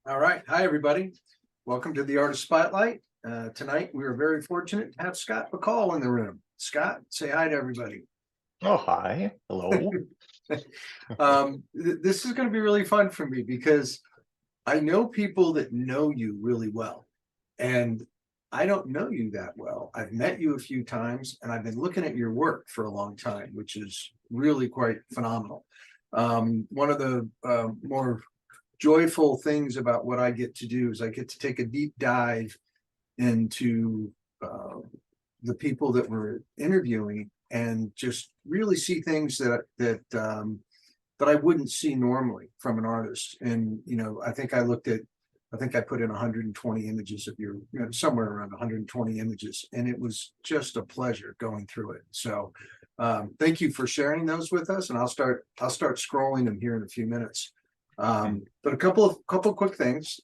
All right. Hi, everybody. Welcome to the Artist Spotlight. Tonight, we are very fortunate to have Scott Bakal in the room. Scott, say hi to everybody. Oh, hi. Hello. This is going to be really fun for me because I know people that know you really well, and I don't know you that well. I've met you a few times, and I've been looking at your work for a long time, which is really quite phenomenal. One of the more joyful things about what I get to do is I get to take a deep dive into uh, the people that we're interviewing and just really see things that I wouldn't see normally from an artist. And I think I put in 120 images of somewhere around 120 images, and it was just a pleasure going through it. So thank you for sharing those with us, and I'll start scrolling them here in a few minutes. But a couple quick things.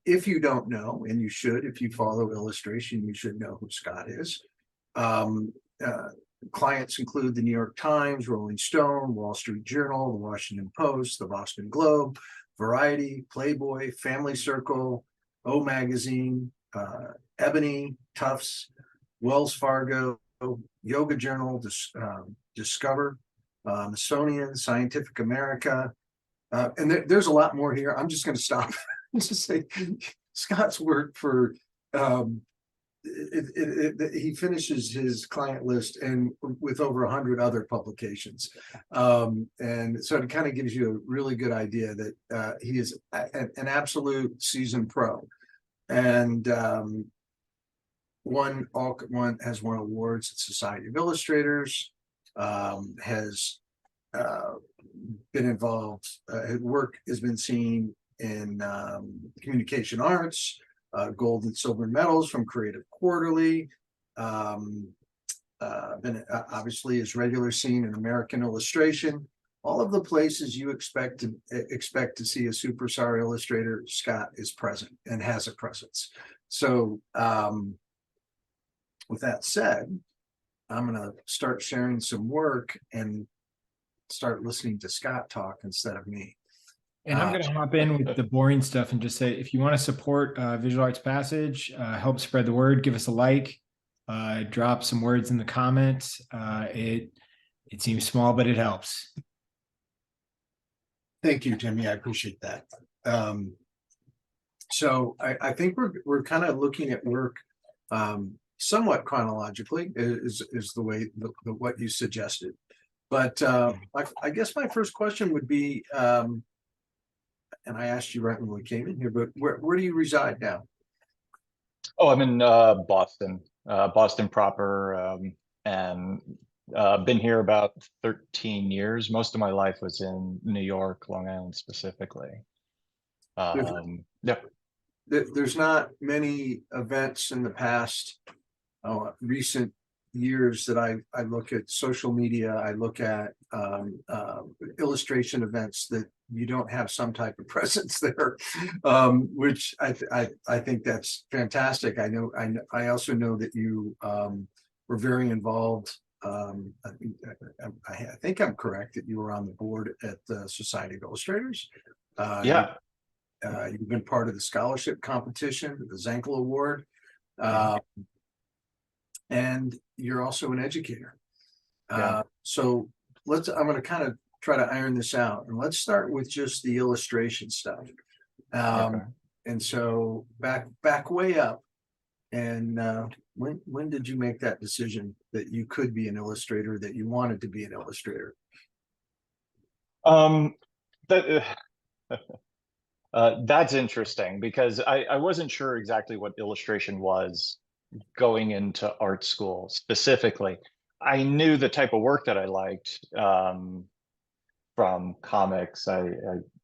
If you don't know, and you should, if you follow illustration, you should know who Scott is. Um, uh, Clients include the New York Times, Rolling Stone, Wall Street Journal, the Washington Post, the Boston Globe, Variety, Playboy, Family Circle, O Magazine, Ebony, Tufts, Wells Fargo, Yoga Journal, Discover, Smithsonian, Scientific America, and there's a lot more here. I'm just going to stop and just say Scott's work for he finishes his client list and with over 100 other publications, and so it kind of gives you a really good idea that he is an absolute seasoned pro, and one has won awards at Society of Illustrators, has uh, been involved. His work has been seen in communication arts, gold and silver medals from Creative Quarterly. Um, Been obviously is regular seen in American Illustration. All of the places you expect to see a superstar illustrator, Scott is present and has a presence. So, with that said, I'm going to start sharing some work and start listening to Scott talk instead of me. And I'm going to hop in with the boring stuff and just say, if you want to support Visual Arts Passage, help spread the word, give us a like, drop some words in the comments. It seems small, but it helps. Thank you, Timmy. I appreciate that. So I think we're kind of looking at work somewhat chronologically is the way what you suggested. But I guess my first question would be, and I asked you right when we came in here, but where do you reside now? Oh, I'm in Boston, Boston proper, and been here about 13 years. Most of my life was in New York, Long Island specifically. Yeah. There's not many events in the past recent years that I look at social media, I look at illustration events that you don't have some type of presence there, which I think that's fantastic. I also know that you were very involved. I think I'm correct that you were on the board at the Society of Illustrators. Yeah. You've been part of the scholarship competition, the Zankel Award. And you're also an educator. So I'm going to kind of try to iron this out, and let's start with just the illustration stuff. And so back way up, and when did you make that decision that you could be an illustrator, that you wanted to be an illustrator? That's interesting because I wasn't sure exactly what illustration was going into art school specifically. I knew the type of work that I liked from comics. I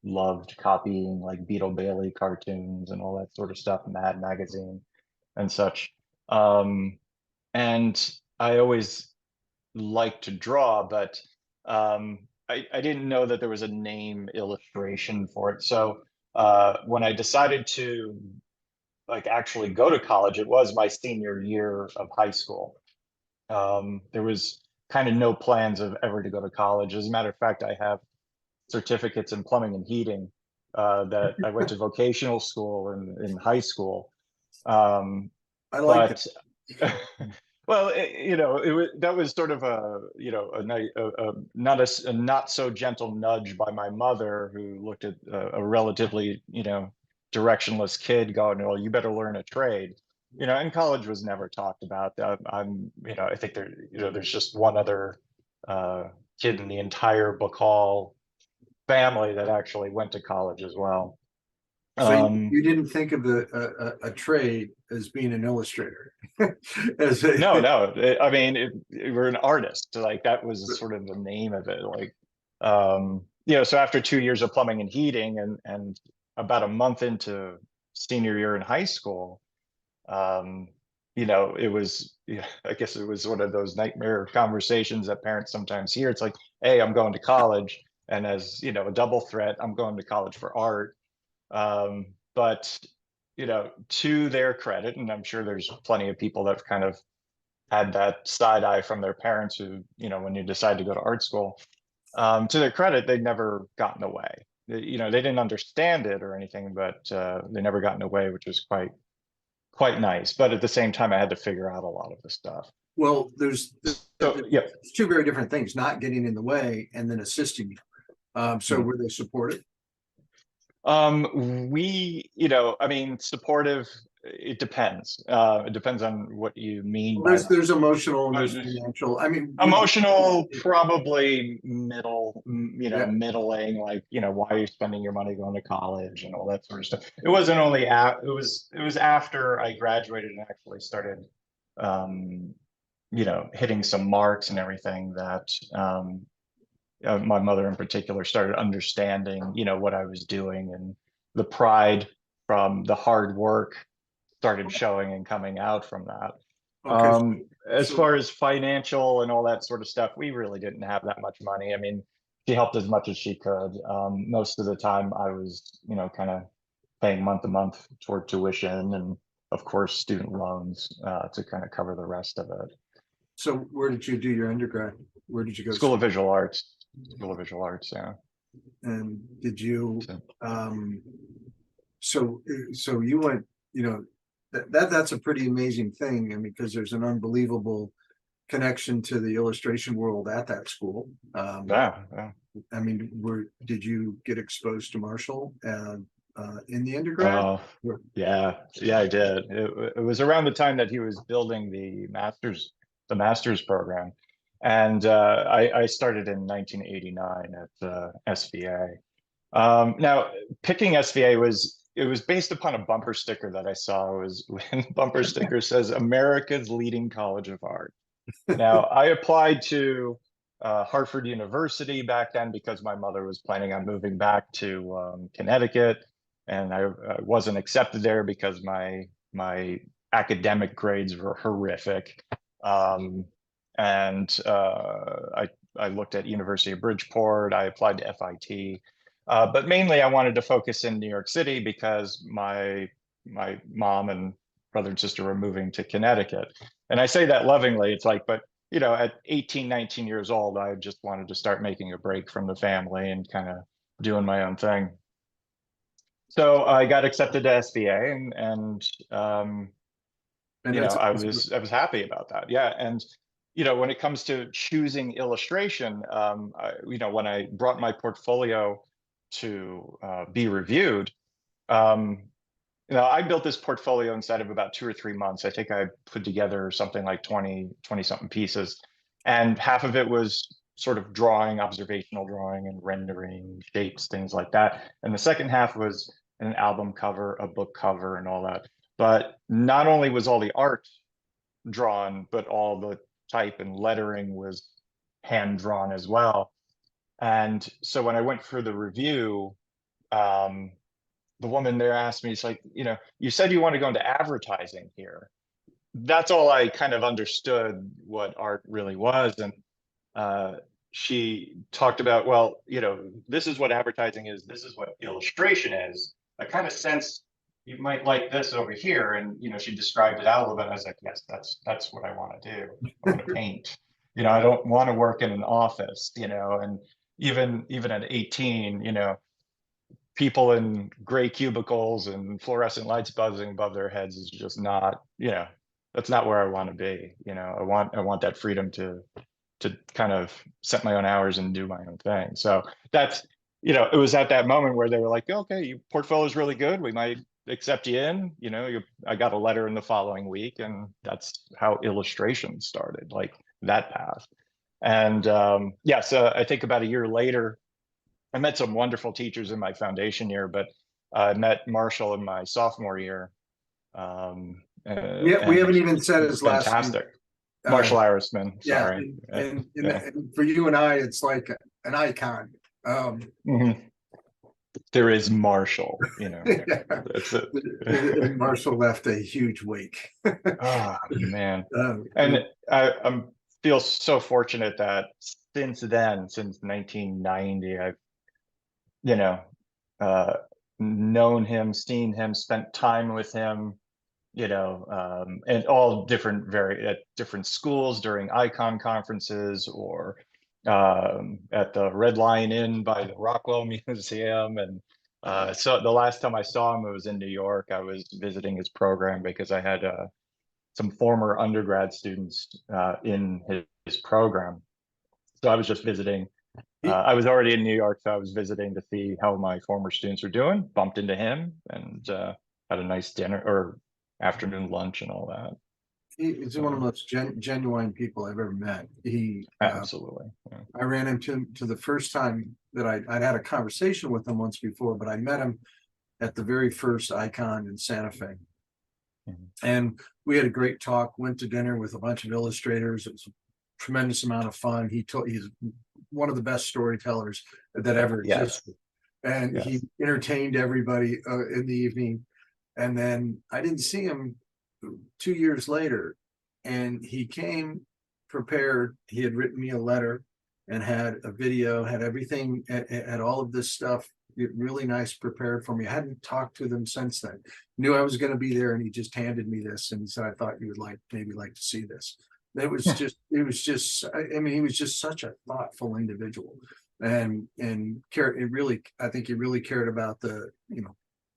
loved copying like Beetle Bailey cartoons and all that sort of stuff, Mad Magazine and such. And I always liked to draw, but I didn't know that there was a name illustration for it. So when I decided to like actually go to college, it was my senior year of high school. There was kind of no plans of ever to go to college. As a matter of fact, I have certificates in plumbing and heating, that I went to vocational school in high school. Um, I like it. but well, that was sort of a not so gentle nudge by my mother, who looked at a relatively directionless kid going, well, you better learn a trade. And college was never talked about. I think there's just one other kid in the entire Bakal family that actually went to college as well. So you didn't think of a trade as being an illustrator? No. I mean, we're an artist. Like, that was sort of the name of it. Like, so after 2 years of plumbing and heating, and about a month into senior year in high school, it was, I guess it was one of those nightmare conversations that parents sometimes hear. It's like, hey, I'm going to college, and as a double threat, I'm going to college for art. But to their credit, and I'm sure there's plenty of people that have kind of had that side eye from their parents who, when you decide to go to art school, to their credit, they'd never gotten away. They didn't understand it or anything, but they never gotten away, which was quite nice. But at the same time, I had to figure out a lot of the stuff. Well, there's yeah, two very different things: not getting in the way and then assisting you. So were they supportive? I mean, supportive, it depends. It depends on what you mean by There's emotional and there's financial. I mean, emotional, probably middle, Yeah. middling, like, why are you spending your money going to college and all that sort of stuff. It wasn't only it was after I graduated and actually started, hitting some marks and everything, that my mother in particular started understanding, what I was doing, and the pride from the hard work started showing and coming out from that. Okay. As far as financial and all that sort of stuff, we really didn't have that much money. I mean, she helped as much as she could. Most of the time I was, kind of paying month to month toward tuition, and of course student loans, to kind of cover the rest of it. So where did you do your undergrad? Where did you go? School of Visual Arts. Yeah. And did you so you went, that's a pretty amazing thing. I mean, because there's an unbelievable connection to the illustration world at that school. Yeah. I mean, did you get exposed to Marshall in the undergrad? Yeah, I did. It was around the time that he was building the master's program. And I started in 1989 at SVA. Now, picking SVA was based upon a bumper sticker that I saw. It was when the bumper sticker says America's leading college of art. Now, I applied to Hartford University back then because my mother was planning on moving back to Connecticut, and I wasn't accepted there because my academic grades were horrific. And I looked at University of Bridgeport. I applied to FIT, but mainly I wanted to focus in New York City because my mom and brother and sister were moving to Connecticut. And I say that lovingly. It's like, but at 18, 19 years old, I just wanted to start making a break from the family and kind of doing my own thing. So I got accepted to SVA, and I was happy about that. Yeah. And when it comes to choosing illustration, when I brought my portfolio to be reviewed, I built this portfolio inside of about 2 or 3 months. I think I put together something like 20 something pieces, and half of it was sort of observational drawing and rendering shapes, things like that. And the second half was an album cover, a book cover, and all that. But not only was all the art drawn, but all the type and lettering was hand drawn as well. And so when I went for the review, the woman there asked me, it's like, you said you want to go into advertising here. That's all I kind of understood what art really was. And she talked about, well, this is what advertising is. This is what illustration is. I kind of sense you might like this over here. And, she described it out a little bit. I was like, yes, that's what I want to do. I want to paint. I don't want to work in an office, and even at 18, people in gray cubicles and fluorescent lights buzzing above their heads is just not, that's not where I want to be. I want that freedom to kind of set my own hours and do my own thing. So that's, it was at that moment where they were like, okay, your portfolio is really good. We might accept you in. I got a letter in the following week, and that's how illustration started, like that path. And yeah, so I think about a year later, I met some wonderful teachers in my foundation year, but I met Marshall in my sophomore year. Yeah, we haven't even said his last name. Fantastic. Marshall Irisman, Yeah, sorry. and for you and I, it's like an icon. There is Marshall, that's it. And Marshall left a huge wake. Oh man. And I feel so fortunate that since 1990, I've known him, seen him, spent time with him, and all at different schools during icon conferences, or at the Red Lion Inn by the Rockwell Museum. And so the last time I saw him, it was in New York. I was visiting his program because I had some former undergrad students in his program. So I was just visiting. I was already in New York, so I was visiting to see how my former students were doing, bumped into him, and had a nice dinner or afternoon lunch and all that. He's one of the most genuine people I've ever met. Absolutely. Yeah. I ran into him the first time that I'd had a conversation with him once before, but I met him at the very first Icon in Santa Fe. And we had a great talk, went to dinner with a bunch of illustrators. It was a tremendous amount of fun. He's one of the best storytellers that ever existed. And he entertained everybody in the evening. And then I didn't see him 2 years later, and he came prepared. He had written me a letter and had a video, had everything, had all of this stuff really nice prepared for me. I hadn't talked to them since then. Knew I was going to be there, and he just handed me this and said, I thought you would maybe like to see this. It was just, I mean, he was just such a thoughtful individual, and I think he really cared about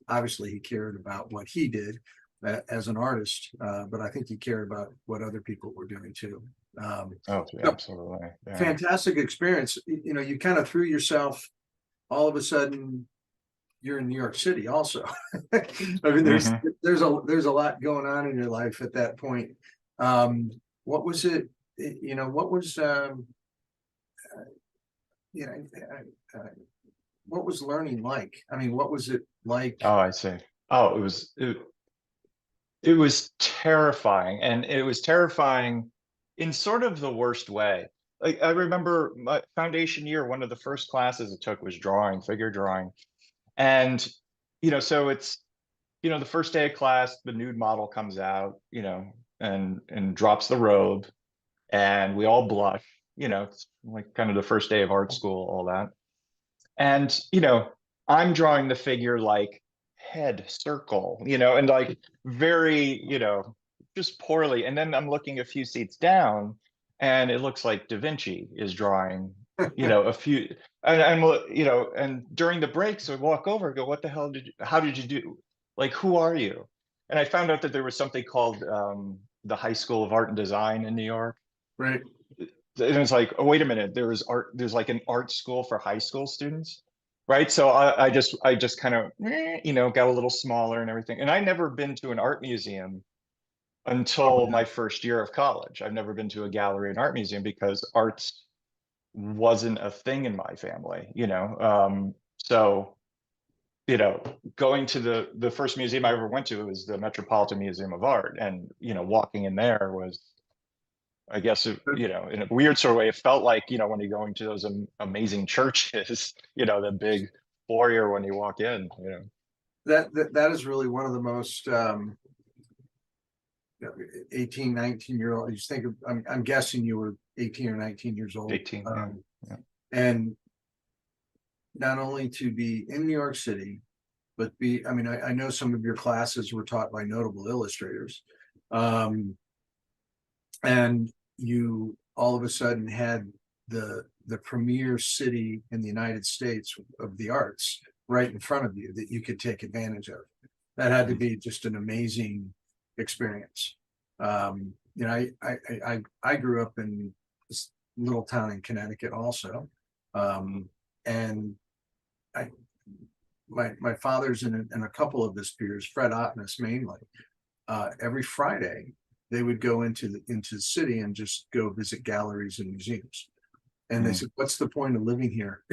obviously he cared about what he did as an artist, but I think he cared about what other people were doing too. Absolutely. Yeah. Fantastic experience. You kind of threw yourself, all of a sudden you're in New York City also. I mean, there's a lot going on in your life at that point. What was it? What was what was learning like? I mean, what was it like? Oh, I see. Oh, it was terrifying, and it was terrifying in sort of the worst way. Like, I remember my foundation year, one of the first classes I took was figure drawing. And, so it's, the first day of class, the nude model comes out, and drops the robe, and we all blush, it's like kind of the first day of art school, all that. And, I'm drawing the figure like head circle, and like very, just poorly. And then I'm looking a few seats down, and it looks like Da Vinci is drawing, a few, and during the breaks, I walk over and go, what the hell how did you do? Like, who are you? And I found out that there was something called the High School of Art and Design in New York. Right. And it's like, oh, wait a minute, there's like an art school for high school students. Right. So I just kind of, got a little smaller and everything. And I'd never been to an art museum until my first year of college. I've never been to a gallery and art museum because arts wasn't a thing in my family, so, going to the first museum I ever went to was the Metropolitan Museum of Art. And, walking in there was, I guess, in a weird sort of way, it felt like, when you're going to those amazing churches, the big foyer when you walk in, That is really one of the most 18, 19-year-old. You just think of, I'm guessing you were 18 or 19 years old. 18. Yeah. And not only to be in New York City, but I know some of your classes were taught by notable illustrators. And you all of a sudden had the premier city in the United States of the arts right in front of you that you could take advantage of. That had to be just an amazing experience. You know, I grew up in this little town in Connecticut also. And my father's and a couple of his peers, Fred Ottness mainly, every Friday they would go into the city and just go visit galleries and museums. And they said, what's the point of living here?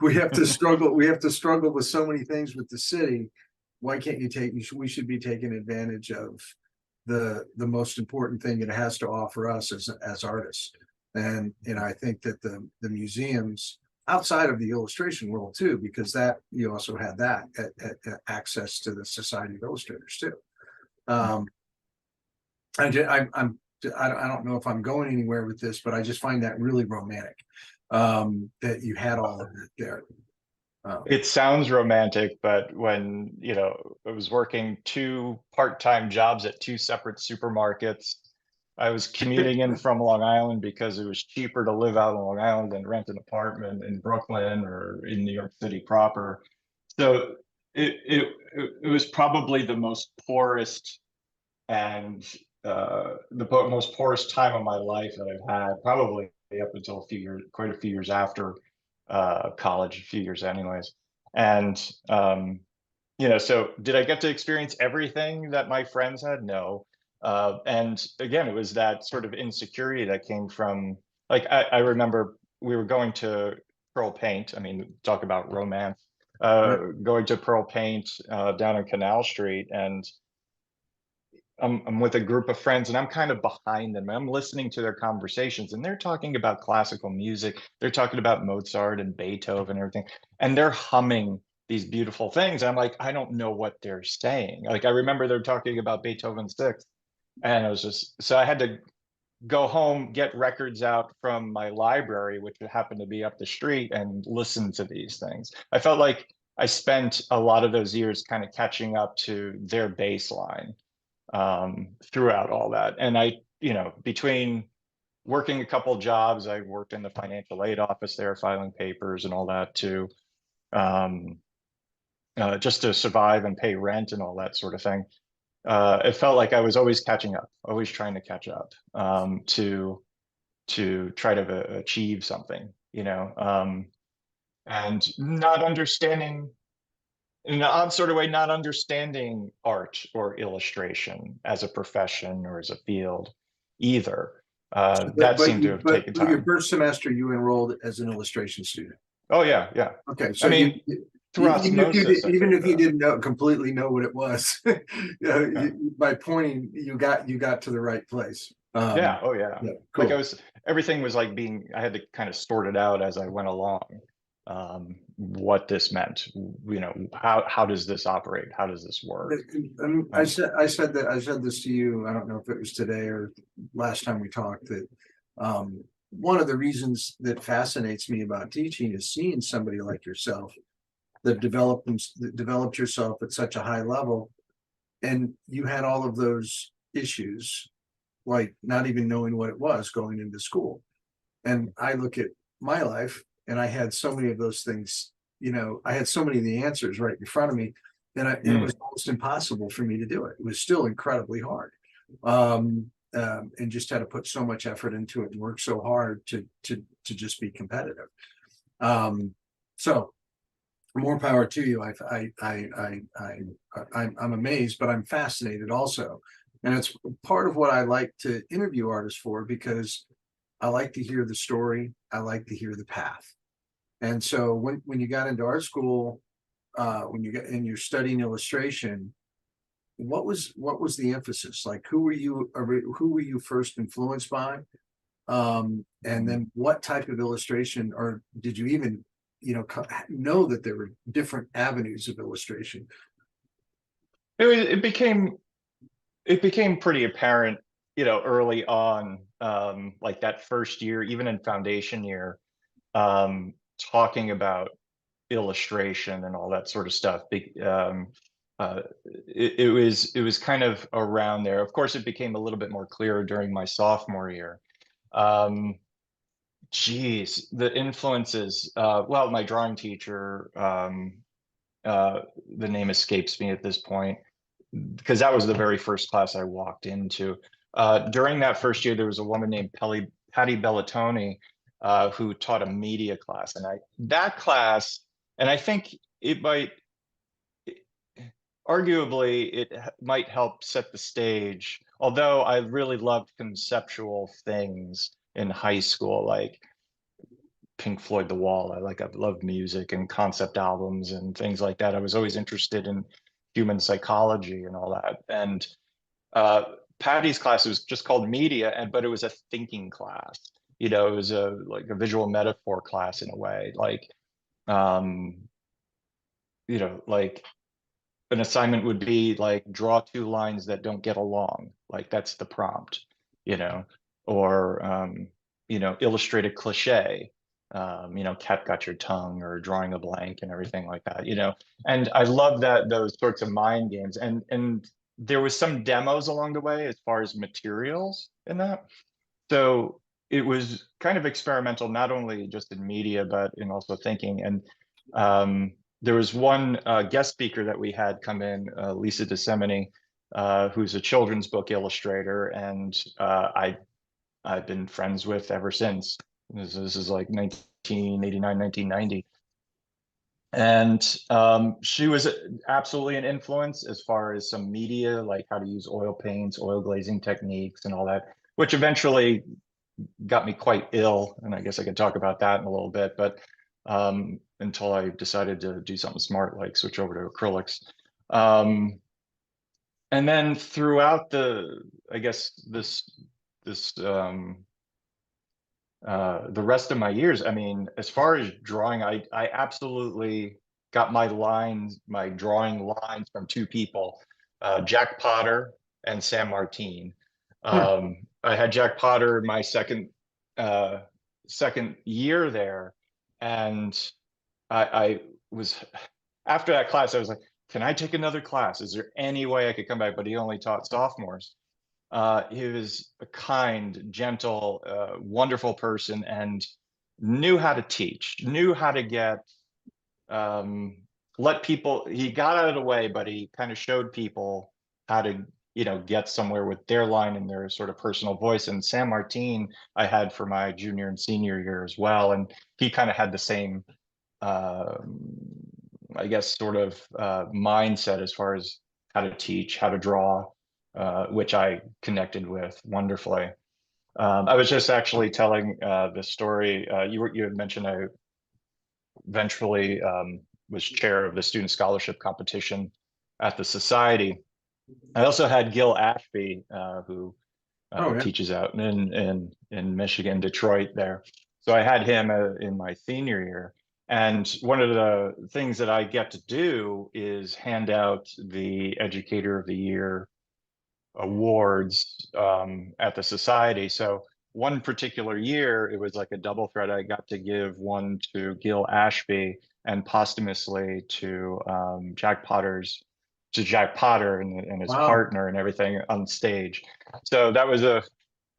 We have to struggle with so many things with the city. Why can't we should be taking advantage of the most important thing it has to offer us as artists. And you know, I think that the museums outside of the illustration world too, because that you also had that access to the Society of Illustrators too. I don't know if I'm going anywhere with this, but I just find that really romantic, that you had all of it there. It sounds romantic, but when, you know, I was working 2 part-time jobs at 2 separate supermarkets, I was commuting in from Long Island because it was cheaper to live out on Long Island than rent an apartment in Brooklyn or in New York City proper. So it was probably the most poorest and the most porous time of my life that I've had, probably up until quite a few years after college, a few years anyways. And you know, so did I get to experience everything that my friends had? No. And again, it was that sort of insecurity that came from, like, I remember we were going to Pearl Paint. I mean, talk about romance. Going to Pearl Paint down on Canal Street, and I'm with a group of friends and I'm kind of behind them. I'm listening to their conversations and they're talking about classical music. They're talking about Mozart and Beethoven and everything. And they're humming these beautiful things. I'm like, I don't know what they're saying. Like, I remember they're talking about Beethoven 6th. And I was just, so I had to go home, get records out from my library, which happened to be up the street, and listen to these things. I felt like I spent a lot of those years kind of catching up to their baseline throughout all that. And I, you know, between working a couple of jobs, I worked in the financial aid office there, filing papers and all that too, just to survive and pay rent and all that sort of thing. It felt like I was always catching up, always trying to catch up to try to achieve something, you know, and not understanding, in an odd sort of way, not understanding art or illustration as a profession or as a field either. That seemed to have taken time. Your first semester, you enrolled as an illustration student. Oh yeah, yeah. Okay, so I mean, even if you didn't completely know what it was, by pointing, you got to the right place. Yeah. Oh yeah. Cool. Like everything was like I had to kind of sort it out as I went along. What this meant, you know, how does this operate? How does this work? I said this to you. I don't know if it was today or last time we talked, that one of the reasons that fascinates me about teaching is seeing somebody like yourself that developed yourself at such a high level, and you had all of those issues, like not even knowing what it was going into school. And I look at my life, and I had so many of those things, you know, I had so many of the answers right in front of me, and it was almost impossible for me to do it. It was still incredibly hard. And just had to put so much effort into it and work so hard to just be competitive. So more power to you. I'm amazed, but I'm fascinated also. And it's part of what I like to interview artists for, because I like to hear the story. I like to hear the path. And so when you got into art school, when you got and you're studying illustration, what was the emphasis? Like, who were you first influenced by? And then what type of illustration, or did you even, you know that there were different avenues of illustration? It became pretty apparent, you know, early on, like that first year, even in foundation year, talking about illustration and all that sort of stuff. It was kind of around there. Of course, it became a little bit more clear during my sophomore year. Geez, the influences. Well, my drawing teacher, the name escapes me at this point, because that was the very first class I walked into. During that first year, there was a woman named Patty Bellatoni, who taught a media class, and that class, and I think it might, arguably, it might help set the stage. Although I really loved conceptual things in high school, like Pink Floyd, The Wall. I loved music and concept albums and things like that. I was always interested in human psychology and all that. And Patty's class was just called media, but it was a thinking class. It was like a visual metaphor class in a way, like like an assignment would be like draw two lines that don't get along. Like that's the prompt, or illustrate a cliche. Cat got your tongue, or drawing a blank and everything like that. And I love those sorts of mind games. And there was some demos along the way as far as materials in that. So it was kind of experimental, not only just in media, but in also thinking. And there was one guest speaker that we had come in, Lisa DeSemini, who's a children's book illustrator, and I've been friends with ever since. This is like 1989, 1990. And she was absolutely an influence as far as some media, like how to use oil paints, oil glazing techniques, and all that, which eventually got me quite ill. And I guess I could talk about that in a little bit, but until I decided to do something smart, like switch over to acrylics. And then throughout the rest of my years, I mean, as far as drawing, I absolutely got my drawing lines from two people, Jack Potter and Sam Martin. I had Jack Potter my second year there, and I was, after that class, I was like, can I take another class? Is there any way I could come back? But he only taught sophomores. He was a kind, gentle, wonderful person, and knew how to teach, knew how to get, let people, he got out of the way, but he kind of showed people how to, get somewhere with their line and their sort of personal voice. And Sam Martin, I had for my junior and senior year as well. And he kind of had the same, I guess, sort of mindset as far as how to teach, how to draw, which I connected with wonderfully. I was just actually telling the story. You had mentioned I eventually was chair of the student scholarship competition at the society. I also had Gil Ashby, who teaches out in Michigan, Detroit there. So I had him in my senior year. And one of the things that I get to do is hand out the Educator of the Year awards at the society. So one particular year, it was like a double threat. I got to give one to Gil Ashby and posthumously to Jack Potter and his partner and everything on stage. So that was that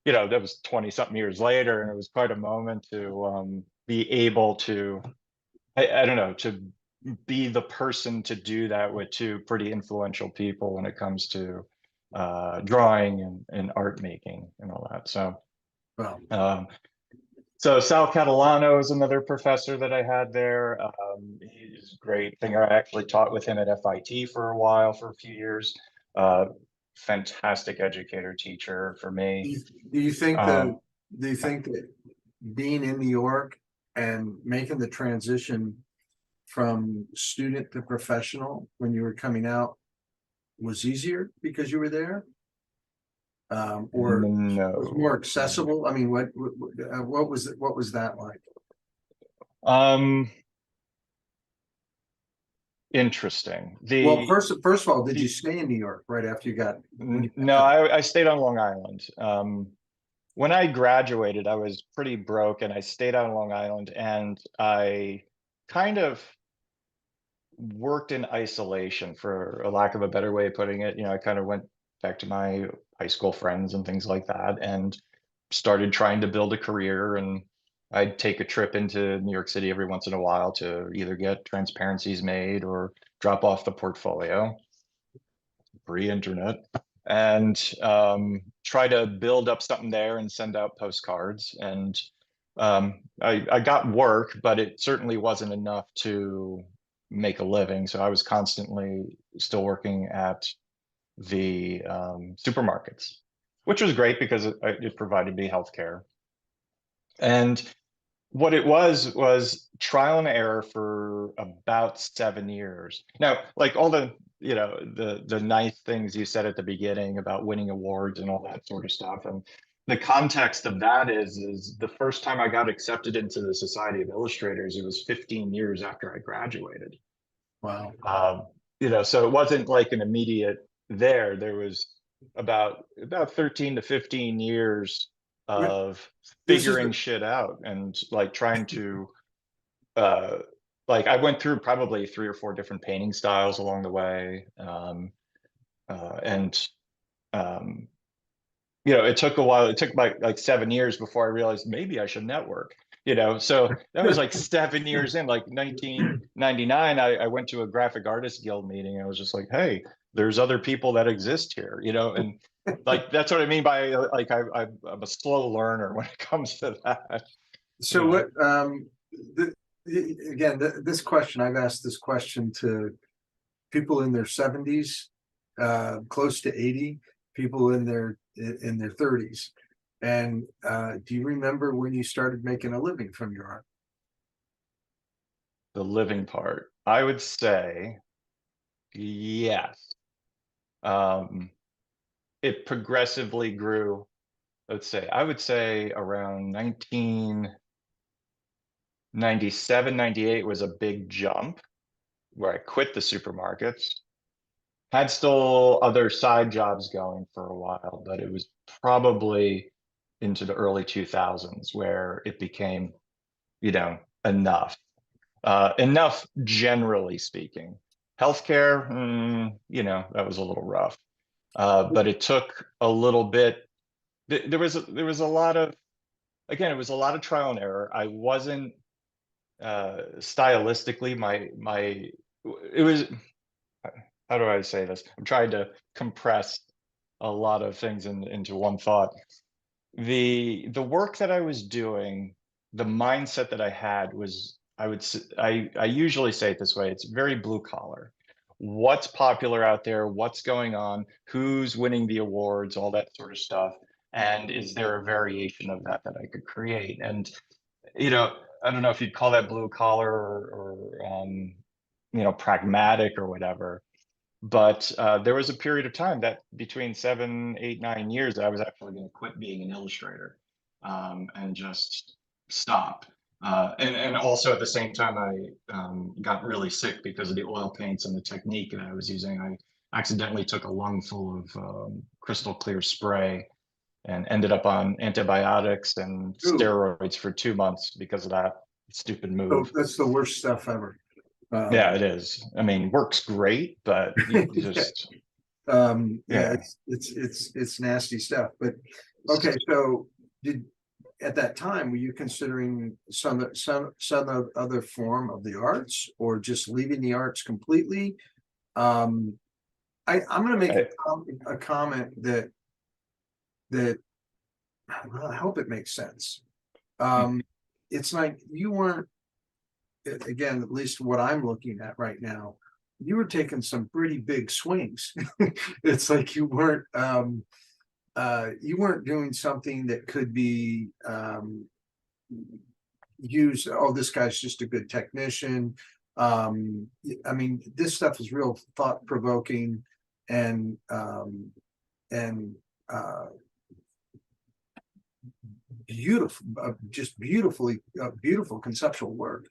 was 20 something years later, and it was quite a moment to be able to, I don't know, to be the person to do that with two pretty influential people when it comes to drawing and art making and all that. So, so Sal Catalano is another professor that I had there. He's a great thing. I actually taught with him at FIT for a while, for a few years. Fantastic educator, teacher for me. Do you think that being in New York and making the transition from student to professional when you were coming out was easier because you were there? Or no, it was more accessible? I mean, what was that like? Interesting. Well, first of all, did you stay in New York right after you got? No, I stayed on Long Island. When I graduated, I was pretty broke, and I stayed on Long Island, and I kind of worked in isolation, for a lack of a better way of putting it. I kind of went back to my high school friends and things like that, and started trying to build a career. And I'd take a trip into New York City every once in a while to either get transparencies made or drop off the portfolio, free internet, and try to build up something there and send out postcards. And I got work, but it certainly wasn't enough to make a living. So I was constantly still working at the supermarkets, which was great because it provided me healthcare. And what it was trial and error for about 7 years. Now, like all the, you know, the nice things you said at the beginning about winning awards and all that sort of stuff. And the context of that is the first time I got accepted into the Society of Illustrators, it was 15 years after I graduated. Wow. You know, so it wasn't like an immediate there was about 13 to 15 years of This is figuring shit out and like trying to like I went through probably 3 or 4 different painting styles along the way. And you know, it took a while. It took like 7 years before I realized maybe I should network, you know. So that was like 7 years in, like 1999, I went to a graphic artists guild meeting. I was just like, hey, there's other people that exist here, you know. And like that's what I mean by like I'm a slow learner when it comes to that. So Yeah. what again, this question, I've asked this question to people in their 70s, close to 80, people in their 30s. And do you remember when you started making a living from your art? The living part, I would say yes. It progressively grew. I would say around 1997, 98 was a big jump where I quit the supermarkets. Had still other side jobs going for a while, but it was probably into the early 2000s where it became, you know, enough. Enough generally speaking. Healthcare, you know, that was a little rough. But it took a little bit. There was a lot of, again, it was a lot of trial and error. I wasn't stylistically it was, how do I say this? I'm trying to compress a lot of things into one thought. The work that I was doing, the mindset that I had was, I usually say it this way, it's very blue collar. What's popular out there, what's going on, who's winning the awards, all that sort of stuff. And is there a variation of that I could create? And, you know, I don't know if you'd call that blue collar or you know, pragmatic or whatever. But there was a period of time that between 7, 8, 9 years that I was actually going to quit being an illustrator and just stop. And also at the same time, I got really sick because of the oil paints and the technique that I was using. I accidentally took a lung full of crystal clear spray and ended up on antibiotics and Ooh. steroids for 2 months because of that stupid Oh, move. that's the worst stuff ever. Yeah, it is. I mean, works great, but you just yeah, it's nasty stuff. But okay, so at that time, were you considering some other form of the arts, or just leaving the arts completely? I'm going to make a comment that I hope it makes sense. It's like you weren't, again, at least what I'm looking at right now, you were taking some pretty big swings. It's like you weren't doing something that could be used. Oh, this guy's just a good technician. I mean, this stuff is real thought provoking and beautiful, just beautiful conceptual work.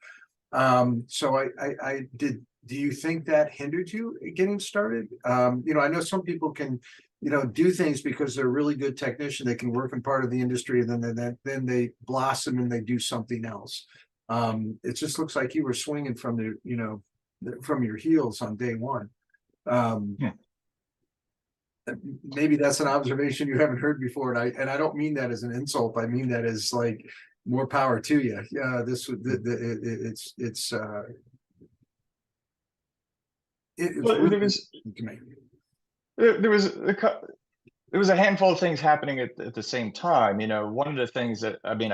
So I did. Do you think that hindered you getting started? You know, I know some people can, you know, do things because they're a really good technician. They can work in part of the industry, and then they blossom and they do something else. It just looks like you were swinging from the, you know, from your heels on day one. Maybe that's an observation you haven't heard before, and I don't mean that as an insult. I mean that as like, More power to you. Yeah, this would it's Well, really there was to me. there was there was a handful of things happening at the same time. You know, one of the things that, I mean,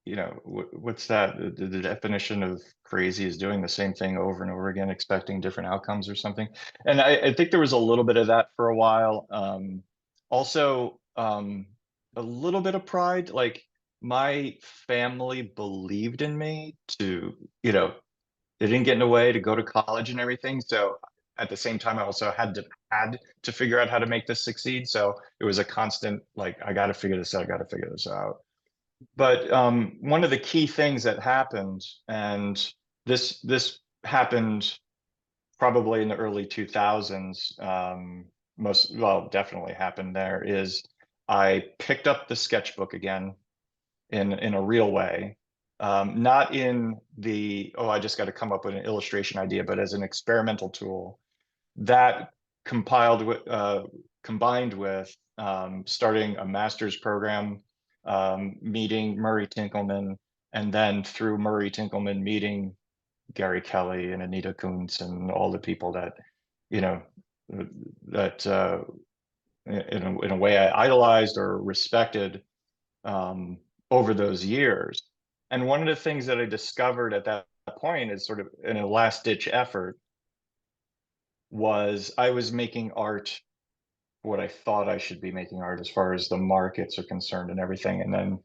you know, what's that? The definition of crazy is doing the same thing over and over again, expecting different outcomes or something. And I think there was a little bit of that for a while. Also, a little bit of pride. Like, my family believed in me to, you know, they didn't get in the way to go to college and everything. So at the same time, I also had to figure out how to make this succeed. So it was a constant, like, I got to figure this out. I got to figure this out. But one of the key things that happened, and this happened probably in the early 2000s, definitely happened there, is I picked up the sketchbook again in a real way. Not in the, oh, I just got to come up with an illustration idea, but as an experimental tool that combined with starting a master's program, meeting Murray Tinkelman, and then through Murray Tinkelman meeting Gary Kelly and Anita Kuntz and all the people that, you know, that in a way I idolized or respected over those years. And one of the things that I discovered at that point is sort of in a last ditch effort was I was making art what I thought I should be making art as far as the markets are concerned and everything. And then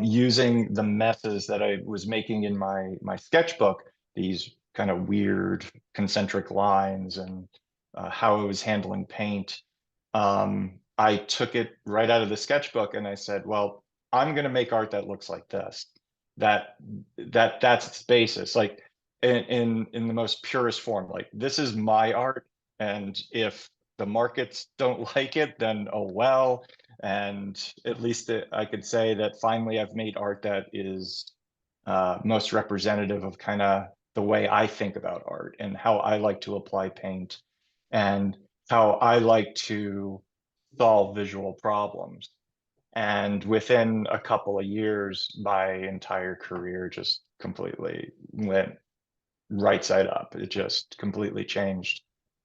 using the messes that I was making in my sketchbook, these kind of weird concentric lines and how I was handling paint. I took it right out of the sketchbook and I said, well, I'm going to make art that looks like this. That's its basis. Like in the most purest form, like this is my art. And if the markets don't like it, then oh well. And at least I could say that finally I've made art that is most representative of kind of the way I think about art and how I like to apply paint and how I like to solve visual problems. And within a couple of years, my entire career just completely went right side up. It just completely changed.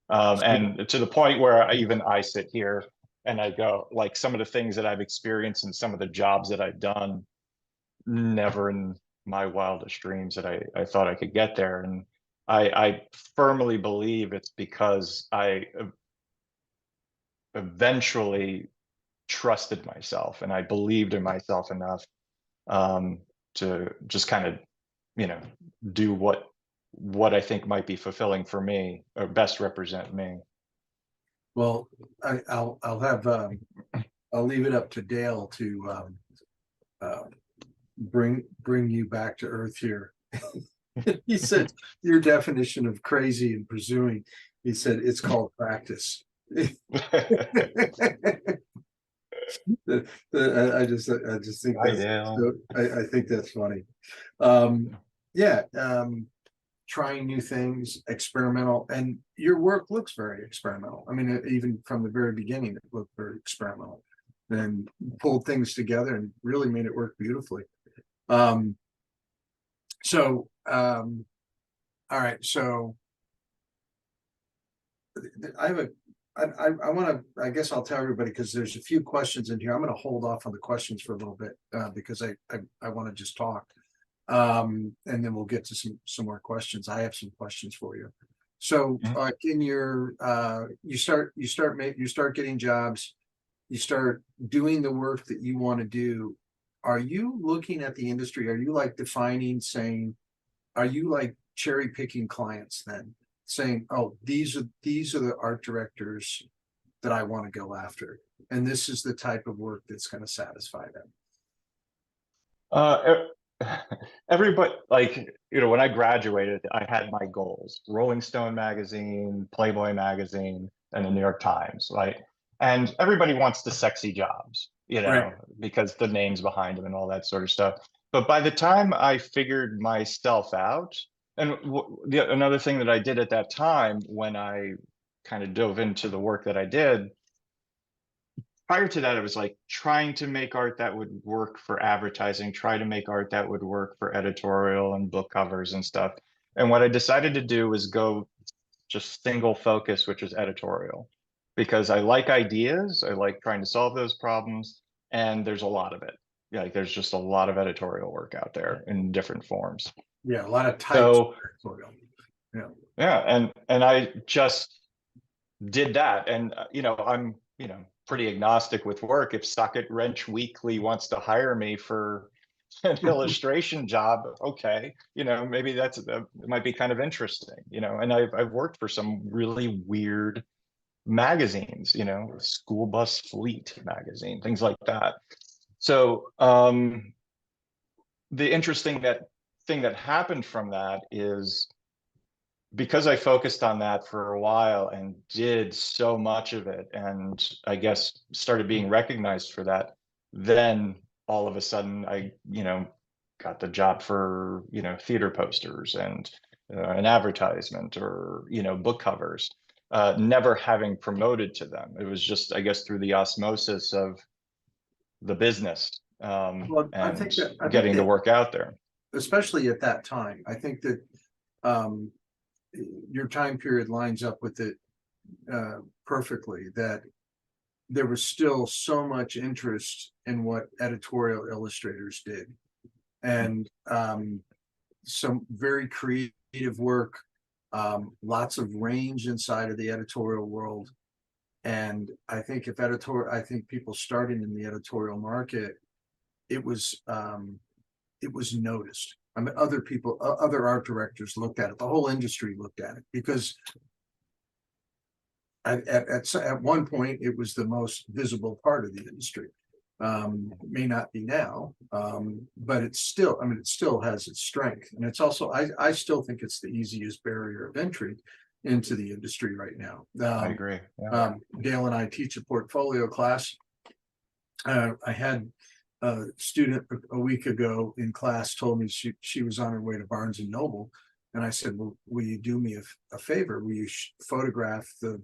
And to the point where I sit here and I go, like, some of the things that I've experienced and some of the jobs that I've done, never in my wildest dreams that I thought I could get there. And I firmly believe it's because I eventually trusted myself and I believed in myself enough to just kind of, you know, do what I think might be fulfilling for me or best represent me. Well, I'll I'll leave it up to Dale to bring you back to earth here. He said your definition of crazy and pursuing. He said it's called practice. I just think that's so, I think that's funny. Yeah, trying new things, experimental, and your work looks very experimental. I mean, even from the very beginning, it looked very experimental, and pulled things together and really made it work beautifully. All right, so I have a I want to, I guess I'll tell everybody because there's a few questions in here. I'm going to hold off on the questions for a little bit because I want to just talk. And then we'll get to some more questions. I have some questions for you. So in your you start getting jobs, you start doing the work that you want to do. Are you looking at the industry? Are you like defining, saying, are you like cherry picking clients then? Saying, oh, these are the art directors that I want to go after, and this is the type of work that's going to satisfy them. Everybody, like, you know, when I graduated, I had my goals: Rolling Stone magazine, Playboy magazine, and the New York Times, right? And everybody wants the sexy jobs, you know, Right. because the names behind them and all that sort of stuff. But by the time I figured myself out, and another thing that I did at that time when I kind of dove into the work that I did, prior to that, it was like trying to make art that would work for advertising, try to make art that would work for editorial and book covers and stuff. And what I decided to do was go just single focus, which is editorial, because I like ideas, I like trying to solve those problems, and there's a lot of it. Like there's just a lot of editorial work out there in different forms. Yeah, a lot of types So of editorial. Yeah. yeah, and I just did that, and I'm pretty agnostic with work. If Socket Wrench Weekly wants to hire me for an illustration job, okay, maybe it might be kind of interesting, and I've worked for some really weird magazines, School Bus Fleet magazine, things like that. So the interesting thing that happened from that is, because I focused on that for a while and did so much of it, and I guess started being recognized for that, then all of a sudden I, got the job for, theater posters and an advertisement, or, book covers, never having promoted to them. It was just, I guess, through the osmosis of the business, Well, I and think getting the that, work out there. especially at that time, I think that um, your time period lines up with it perfectly, that there was still so much interest in what editorial illustrators did, and some very creative work, lots of range inside of the editorial world. And I think I think people starting in the editorial market, it was noticed. I mean, other people, other art directors looked at it. The whole industry looked at it, because at one point it was the most visible part of the industry. May not be now, but it's still, I mean, it still has its strength. And it's also, I still think it's the easiest barrier of entry into the industry right now. I agree. Yeah. Dale and I teach a portfolio class. I had a student a week ago in class told me she was on her way to Barnes and Noble, and I said, well, will you do me a favor? Will you photograph the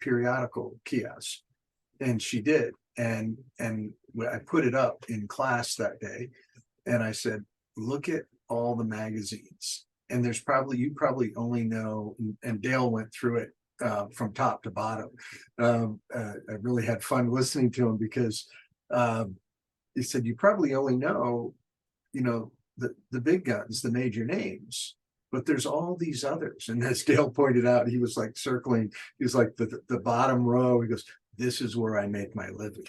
periodical kiosk? And she did, and I put it up in class that day, and I said, look at all the magazines, and there's probably, you probably only know, and Dale went through it from top to bottom. I really had fun listening to him, because he said, you probably only know, the big guns, the major names, but there's all these others. And as Dale pointed out, he was like circling, he was like the bottom row. He goes, this is where I make my living.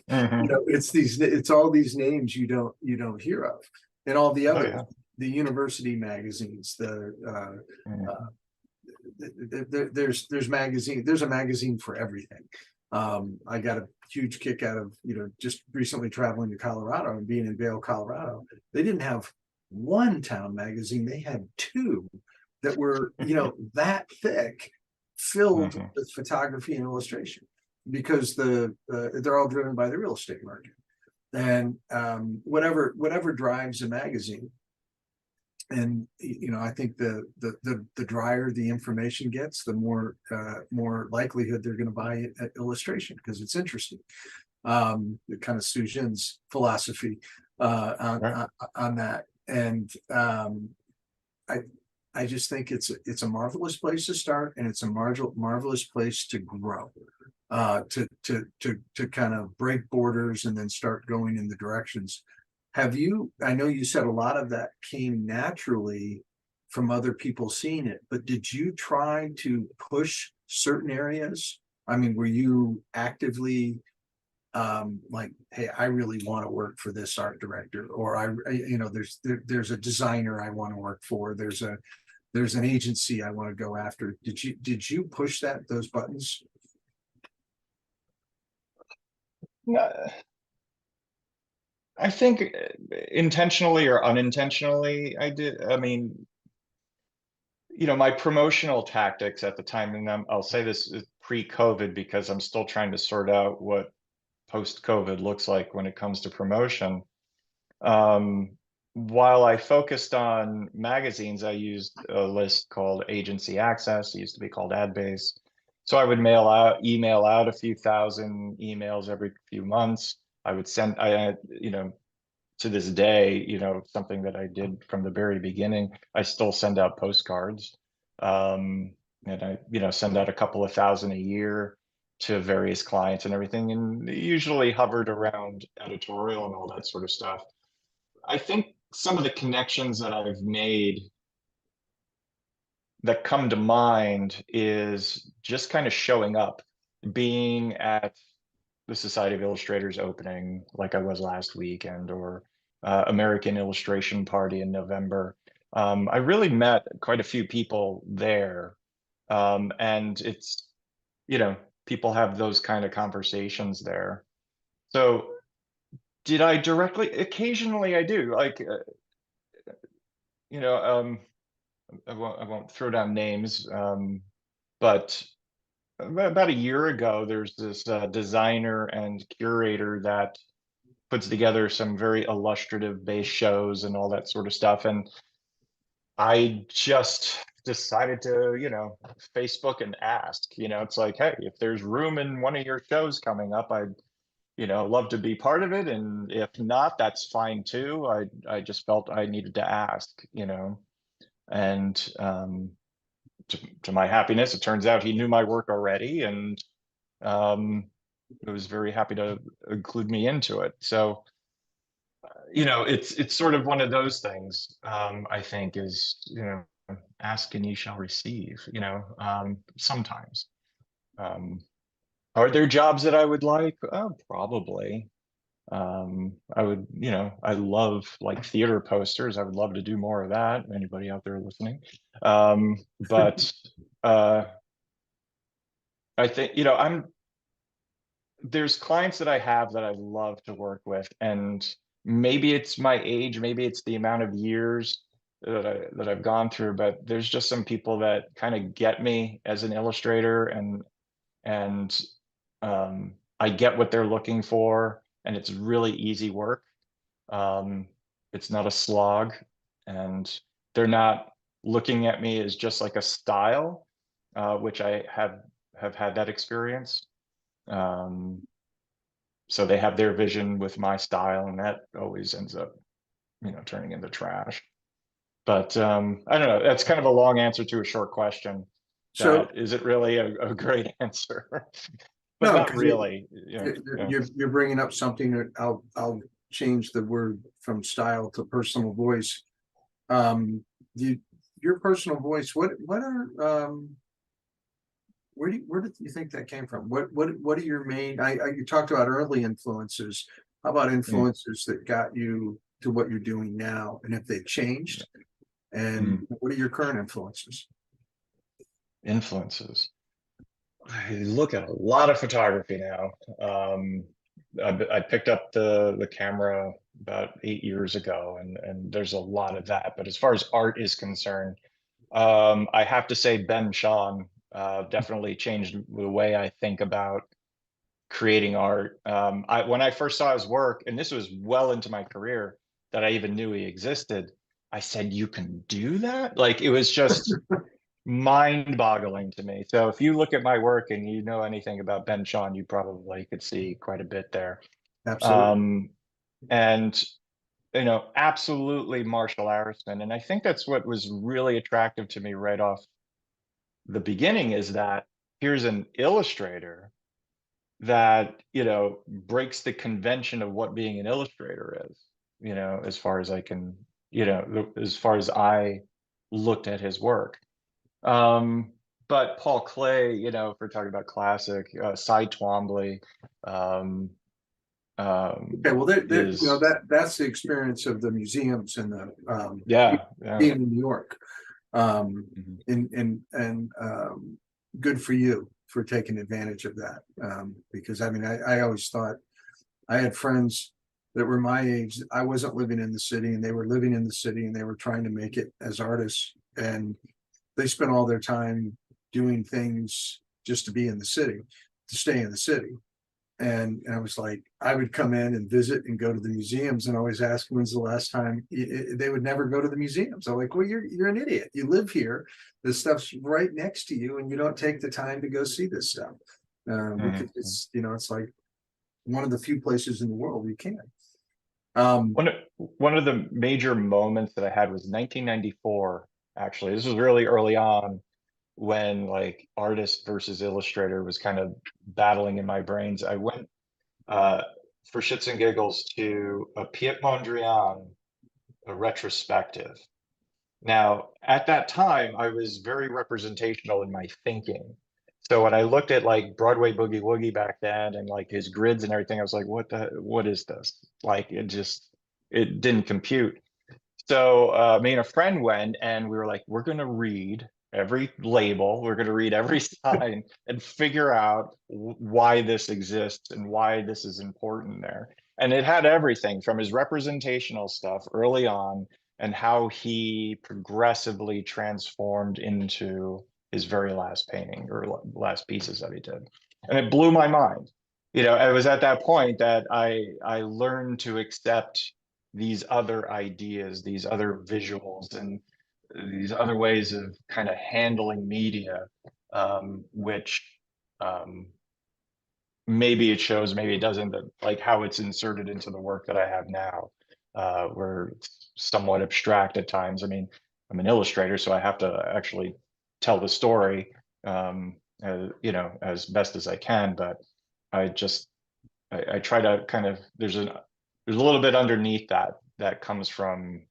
Mhm. It's all these names you don't hear of, and all the others, yeah. the university magazines, Mhm. there's a magazine for everything. I got a huge kick out of, just recently traveling to Colorado and being in Vail, Colorado. They didn't have one town magazine, they had two that were, that thick, filled Mhm. with photography and illustration, because they're all driven by the real estate market. And whatever drives a magazine. And I think the drier the information gets, the more likelihood they're going to buy illustration, because it's interesting. It kind of Su Jin's philosophy Right. on that. And I just think it's a marvelous place to start, and it's a marvelous place to grow, to kind of break borders and then start going in the directions. I know you said a lot of that came naturally from other people seeing it, but did you try to push certain areas? I mean, were you actively like, hey, I really want to work for this art director, or there's a designer I want to work for, there's an agency I want to go after. Did you push those buttons? Yeah, I think intentionally or unintentionally, I did. I mean, my promotional tactics at the time, and I'll say this is pre-COVID, because I'm still trying to sort out what post-COVID looks like when it comes to promotion. While I focused on magazines, I used a list called Agency Access. It used to be called AdBase. So I would email out a few thousand emails every few months. I would send, to this day, something that I did from the very beginning, I still send out postcards. And I, send out a couple of thousand a year to various clients and everything, and usually hovered around editorial and all that sort of stuff. I think some of the connections that I've made that come to mind is just kind of showing up, being at the Society of Illustrators opening, like I was last weekend, or American Illustration Party in November. I really met quite a few people there. And it's, people have those kind of conversations there. So did I directly? Occasionally I do, like, I won't throw down names, but about a year ago, there's this designer and curator that puts together some very illustrative based shows and all that sort of stuff. And I just decided to, Facebook and ask, it's like, hey, if there's room in one of your shows coming up, I'd, love to be part of it. And if not, that's fine too. I just felt I needed to ask, and to my happiness, it turns out he knew my work already, and was very happy to include me into it. So, it's sort of one of those things. I think is, ask and ye shall receive. Sometimes. Are there jobs that I would like? Probably. I would, I love like theater posters. I would love to do more of that. Anybody out there listening? But I think, there's clients that I have that I love to work with, and maybe it's my age, maybe it's the amount of years that I've gone through, but there's just some people that kind of get me as an illustrator, and I get what they're looking for, and it's really easy work. It's not a slog, and they're not looking at me as just like a style, which I have had that experience. So they have their vision with my style, and that always ends up, turning into trash. But I don't know. That's kind of a long answer to a short question. So Is it really a great answer? But no, not 'cause really. you're bringing up something that I'll change the word from style to personal voice. Your personal voice, what are where did you think that came from? What are your main? You talked about early influences. How about influences that got you to what you're doing now, and if they've changed? And what are your current influences? Influences. I look at a lot of photography now. I picked up the camera about 8 years ago, and there's a lot of that. But as far as art is concerned, I have to say Ben Shahn definitely changed the way I think about creating art. When I first saw his work, and this was well into my career that I even knew he existed, I said, "You can do that?" Like, it was just mind-boggling to me. So if you look at my work and you know anything about Ben Shahn, you probably could see quite a bit there. Absolutely. And absolutely martial artsman. And I think that's what was really attractive to me right off the beginning, is that here's an illustrator that, breaks the convention of what being an illustrator is, as far as I can, as far as I looked at his work. But Paul Klee, if we're talking about classic, Cy Twombly, Okay, well, that's the experience of the museums and the being in New York, and good for you for taking advantage of that, because I always thought I had friends that were my age. I wasn't living in the city, and they were living in the city, and they were trying to make it as artists, and they spent all their time doing things just to be in the city, to stay in the city. And I was like, I would come in and visit and go to the museums and always ask when's the last time they would never go to the museums. I'm like, well, you're an idiot. You live here. This stuff's right next to you and you don't take the time to go see this stuff. Because it's, it's like one of the few places in the world you can. One of the major moments that I had was 1994. Actually, this was really early on, when like artist versus illustrator was kind of battling in my brains. I went for shits and giggles to a Piet Mondrian, a retrospective. Now, at that time, I was very representational in my thinking. So when I looked at like Broadway Boogie Woogie back then and like his grids and everything, I was like, what is this? Like it didn't compute. So me and a friend went and we were like, we're going to read every label, we're going to read every sign and figure out why this exists and why this is important there. And it had everything from his representational stuff early on and how he progressively transformed into his very last painting or last pieces that he did. And it blew my mind. It was at that point that I learned to accept these other ideas, these other visuals, and these other ways of kind of handling media, which maybe it shows, maybe it doesn't, but like how it's inserted into the work that I have now, where it's somewhat abstract at times. I mean, I'm an illustrator, so I have to actually tell the story, as best as I can, but I try to kind of, there's a little bit underneath that comes from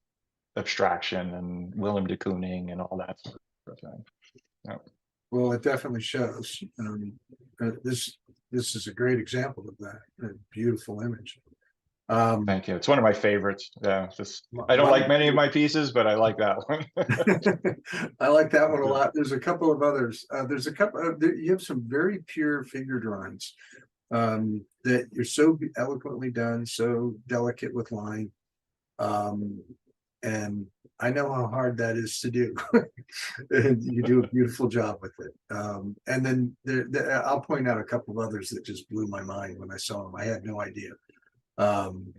abstraction and Willem de Kooning and all that sort of thing. Yeah. Well, it definitely shows. This is a great example of that. A beautiful image. Thank you. It's one of my favorites. Yeah, I don't like many of my pieces, but I like that one. I like that one a lot. There's a couple of others. You have some very pure figure drawings that you're so eloquently done, so delicate with line. And I know how hard that is to do. And you do a beautiful job with it. And then I'll point out a couple of others that just blew my mind when I saw them. I had no idea. I'm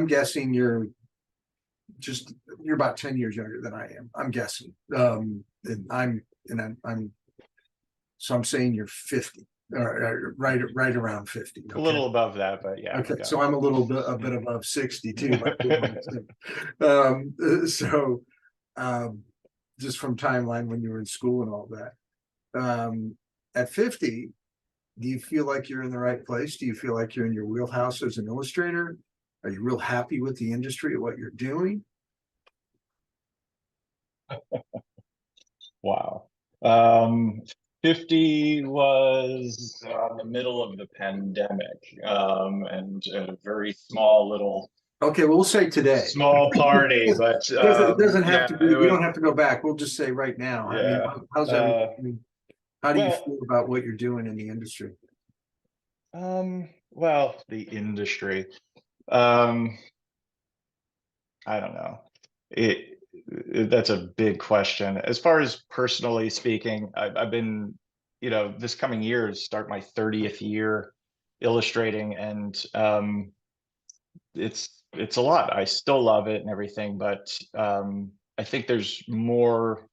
guessing you're about 10 years younger than I am. I'm guessing. And I'm saying you're 50. Right around 50. Okay? A little above that, but yeah. Okay, so I'm a bit above 60 too. Just from timeline when you were in school and all that. At 50, do you feel like you're in the right place? Do you feel like you're in your wheelhouse as an illustrator? Are you real happy with the industry and what you're doing? Wow. 50 was the middle of the pandemic, and a very small little. Okay, well, we'll say today. Small party, but it doesn't have to be. We don't have to go back. We'll just say right now. Yeah. I mean, how's everything? How do you feel about what you're doing in the industry? Well, the industry. I don't know. That's a big question. As far as personally speaking, I've been, this coming year is start my 30th year illustrating, and it's a lot. I still love it and everything, but I think there's more,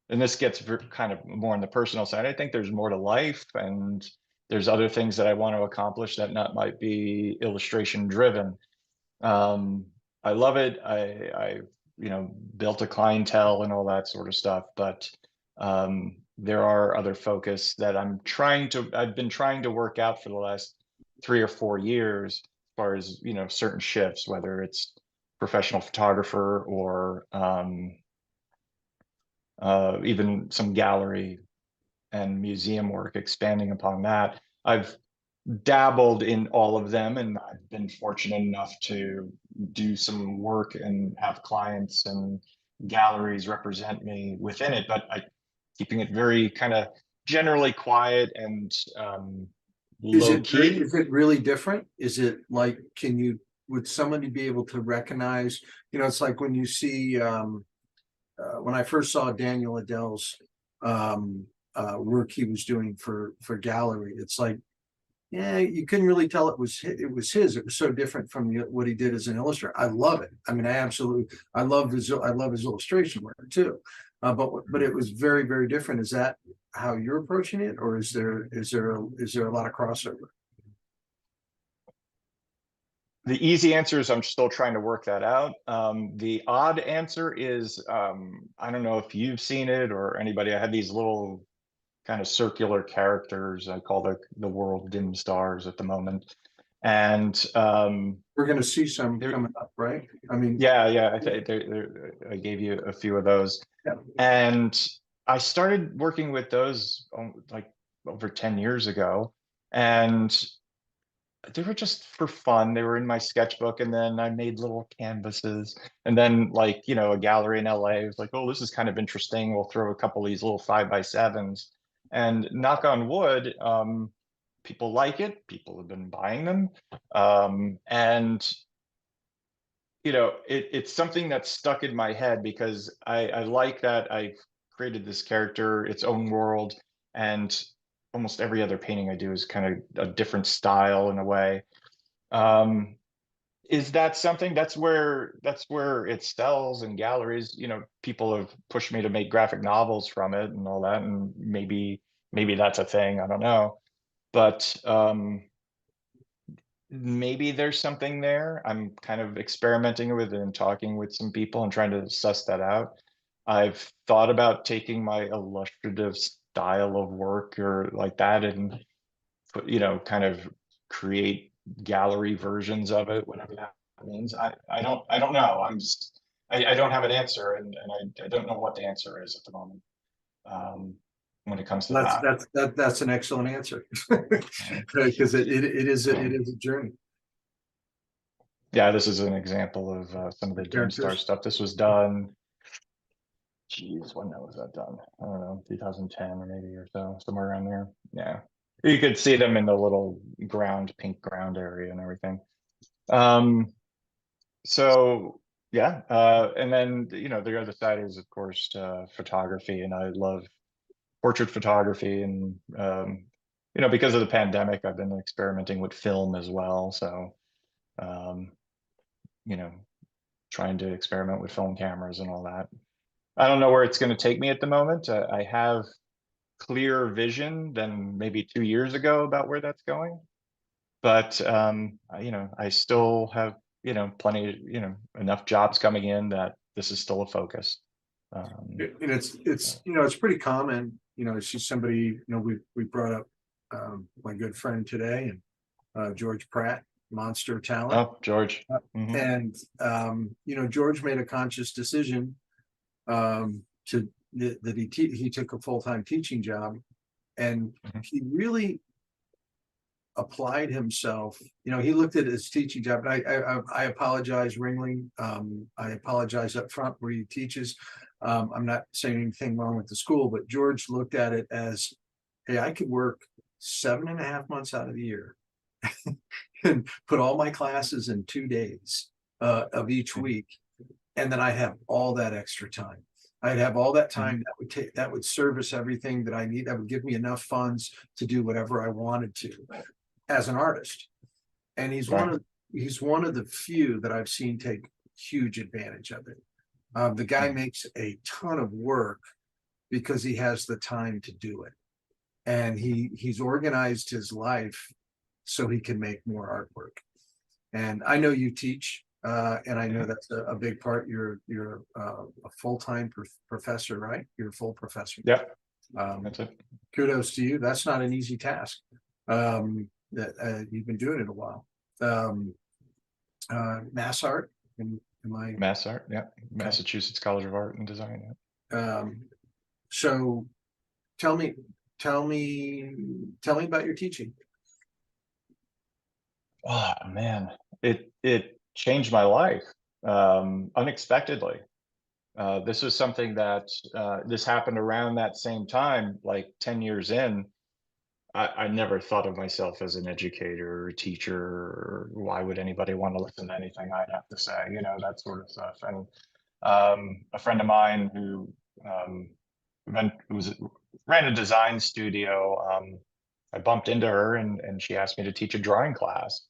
and this gets kind of more on the personal side. I think there's more to life, and there's other things that I want to accomplish that might be illustration driven. I love it. I built a clientele and all that sort of stuff, but there are other focus that I've been trying to work out for the last 3 or 4 years, as far as, certain shifts, whether it's professional photographer or even some gallery and museum work, expanding upon that. I've dabbled in all of them, and I've been fortunate enough to do some work and have clients and galleries represent me within it, but keeping it very kind of generally quiet and low key. Is it really different? Is it like, would somebody be able to recognize, it's like when you see when I first saw Daniel Adele's work he was doing for gallery, it's like, yeah, you couldn't really tell it was his. It was so different from what he did as an illustrator. I love it. I mean, I love his illustration work too. But it was very, very different. Is that how you're approaching it, or is there a lot of crossover? The easy answer is I'm still trying to work that out. The odd answer is, I don't know if you've seen it or anybody. I had these little kind of circular characters. I call the world dim stars at the moment. And we're going to see some coming up, right? I mean, yeah, I gave you a few of those. Yeah. And I started working with those like over 10 years ago. And they were just for fun. They were in my sketchbook, and then I made little canvases. And then, like, you know, a gallery in LA was like, oh, this is kind of interesting. We'll throw a couple of these little 5x7s. And knock on wood, people like it. People have been buying them. And you know, it's something that's stuck in my head because I like that I've created this character, its own world, and almost every other painting I do is kind of a different style in a way. Is that something that's where it sells in galleries? You know, people have pushed me to make graphic novels from it and all that, and maybe that's a thing. I don't know, but maybe there's something there. I'm kind of experimenting with it and talking with some people and trying to suss that out. I've thought about taking my illustrative style of work or like that and put, you know, kind of create gallery versions of it, whatever that means. I don't know. I don't have an answer, and I don't know what the answer is at the moment. When it comes to that's an excellent answer because it is a journey. Yeah, this is an example of some of the dim star stuff. This was done, geez, when was that done? I don't know, 2010 or maybe, or so, somewhere around there. Yeah, you could see them in the little pink ground area and everything. So yeah, and then, you know, the other side is, of course, photography, and I love portrait photography, and you know, because of the pandemic, I've been experimenting with film as well. So you know, trying to experiment with film cameras and all that. I don't know where it's going to take me at the moment. I have clearer vision than maybe 2 years ago about where that's going, but you know, I still have, you know, plenty, you know, enough jobs coming in that this is still a focus. And it's you know, it's pretty common. You know, I see somebody, you know, we brought up my good friend today, and George Pratt, monster talent. Oh, George. And you know, George made a conscious decision that he took a full-time teaching job, and he really applied himself. You know, he looked at his teaching job. I apologize, Ringling. I apologize up front where he teaches. I'm not saying anything wrong with the school, but George looked at it as, hey, I could work 7.5 months out of the year and put all my classes in 2 days of each week, and then I have all that extra time. I'd have all that time that would service everything that I need. That would give me enough funds to do whatever I wanted to as an artist. And he's one of the few that I've seen take huge advantage of it. The guy makes a ton of work because he has the time to do it, and he's organized his life so he can make more artwork. And I know you teach, and I know that's a big part. You're a full-time professor, right? You're a full professor. Yeah, that's it. Kudos to you. That's not an easy task. That you've been doing it a while. Mass art. Mass art? Yeah, Massachusetts College of Art and Design. Yeah. So, tell me about your teaching. Oh man, it changed my life unexpectedly. This was something that this happened around that same time, like 10 years in. I never thought of myself as an educator or a teacher, or why would anybody want to listen to anything I'd have to say, you know, that sort of stuff. And A friend of mine who ran a design studio. I bumped into her and she asked me to teach a drawing class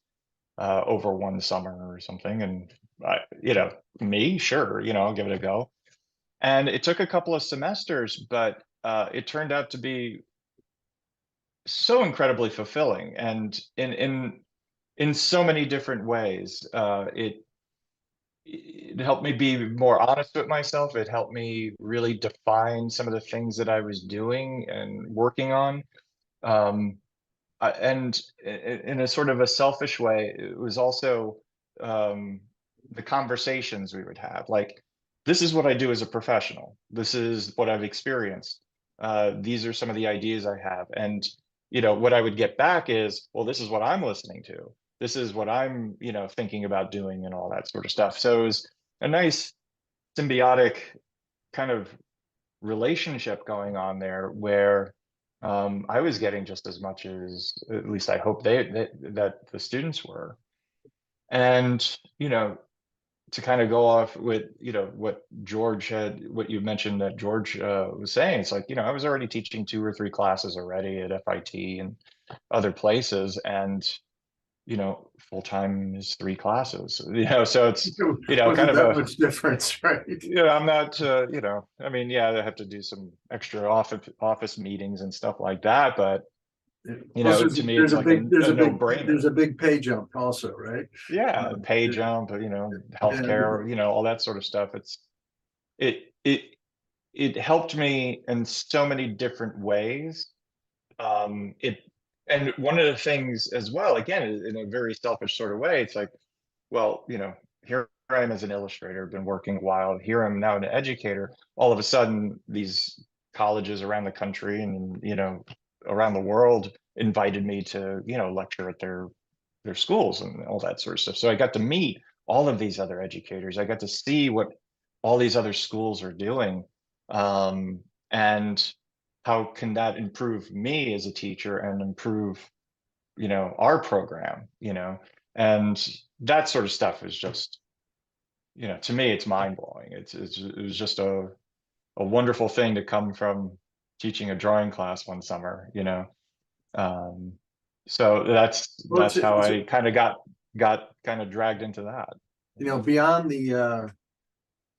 over one summer or something. And me, sure, I'll give it a go. And it took a couple of semesters, but it turned out to be so incredibly fulfilling, and in so many different ways. It helped me be more honest with myself. It helped me really define some of the things that I was doing and working on. And in a sort of a selfish way, it was also the conversations we would have. Like, this is what I do as a professional. This is what I've experienced. These are some of the ideas I have. And, what I would get back is, well, this is what I'm listening to. This is what I'm, thinking about doing and all that sort of stuff. So it was a nice symbiotic kind of relationship going on there where I was getting just as much as, at least I hope that the students were. And, to kind of go off with, what you mentioned that George was saying, it's like, I was already teaching 2 or 3 classes already at FIT and other places. And, full-time is 3 classes, so it's, Wasn't kind of that much difference, right? I'm not, I mean, yeah, I have to do some extra office meetings and stuff like that, but Plus, to me, it's like a there's no-brainer. a big pay jump also, right? Yeah, pay Yeah. jump, healthcare, all that sort of stuff. It it it helped me in so many different ways. And one of the things as well, again, in a very selfish sort of way, it's like, well, here I am as an illustrator, been working a while. Here I'm now an educator. All of a sudden, these colleges around the country and around the world invited me to lecture at their schools and all that sort of stuff. So I got to meet all of these other educators. I got to see what all these other schools are doing, and how can that improve me as a teacher and improve our program, and that sort of stuff is just, to me, it's mind-blowing. It was just a wonderful thing to come from teaching a drawing class one summer. um, so Well, that's how I kind of got kind of dragged into that. beyond the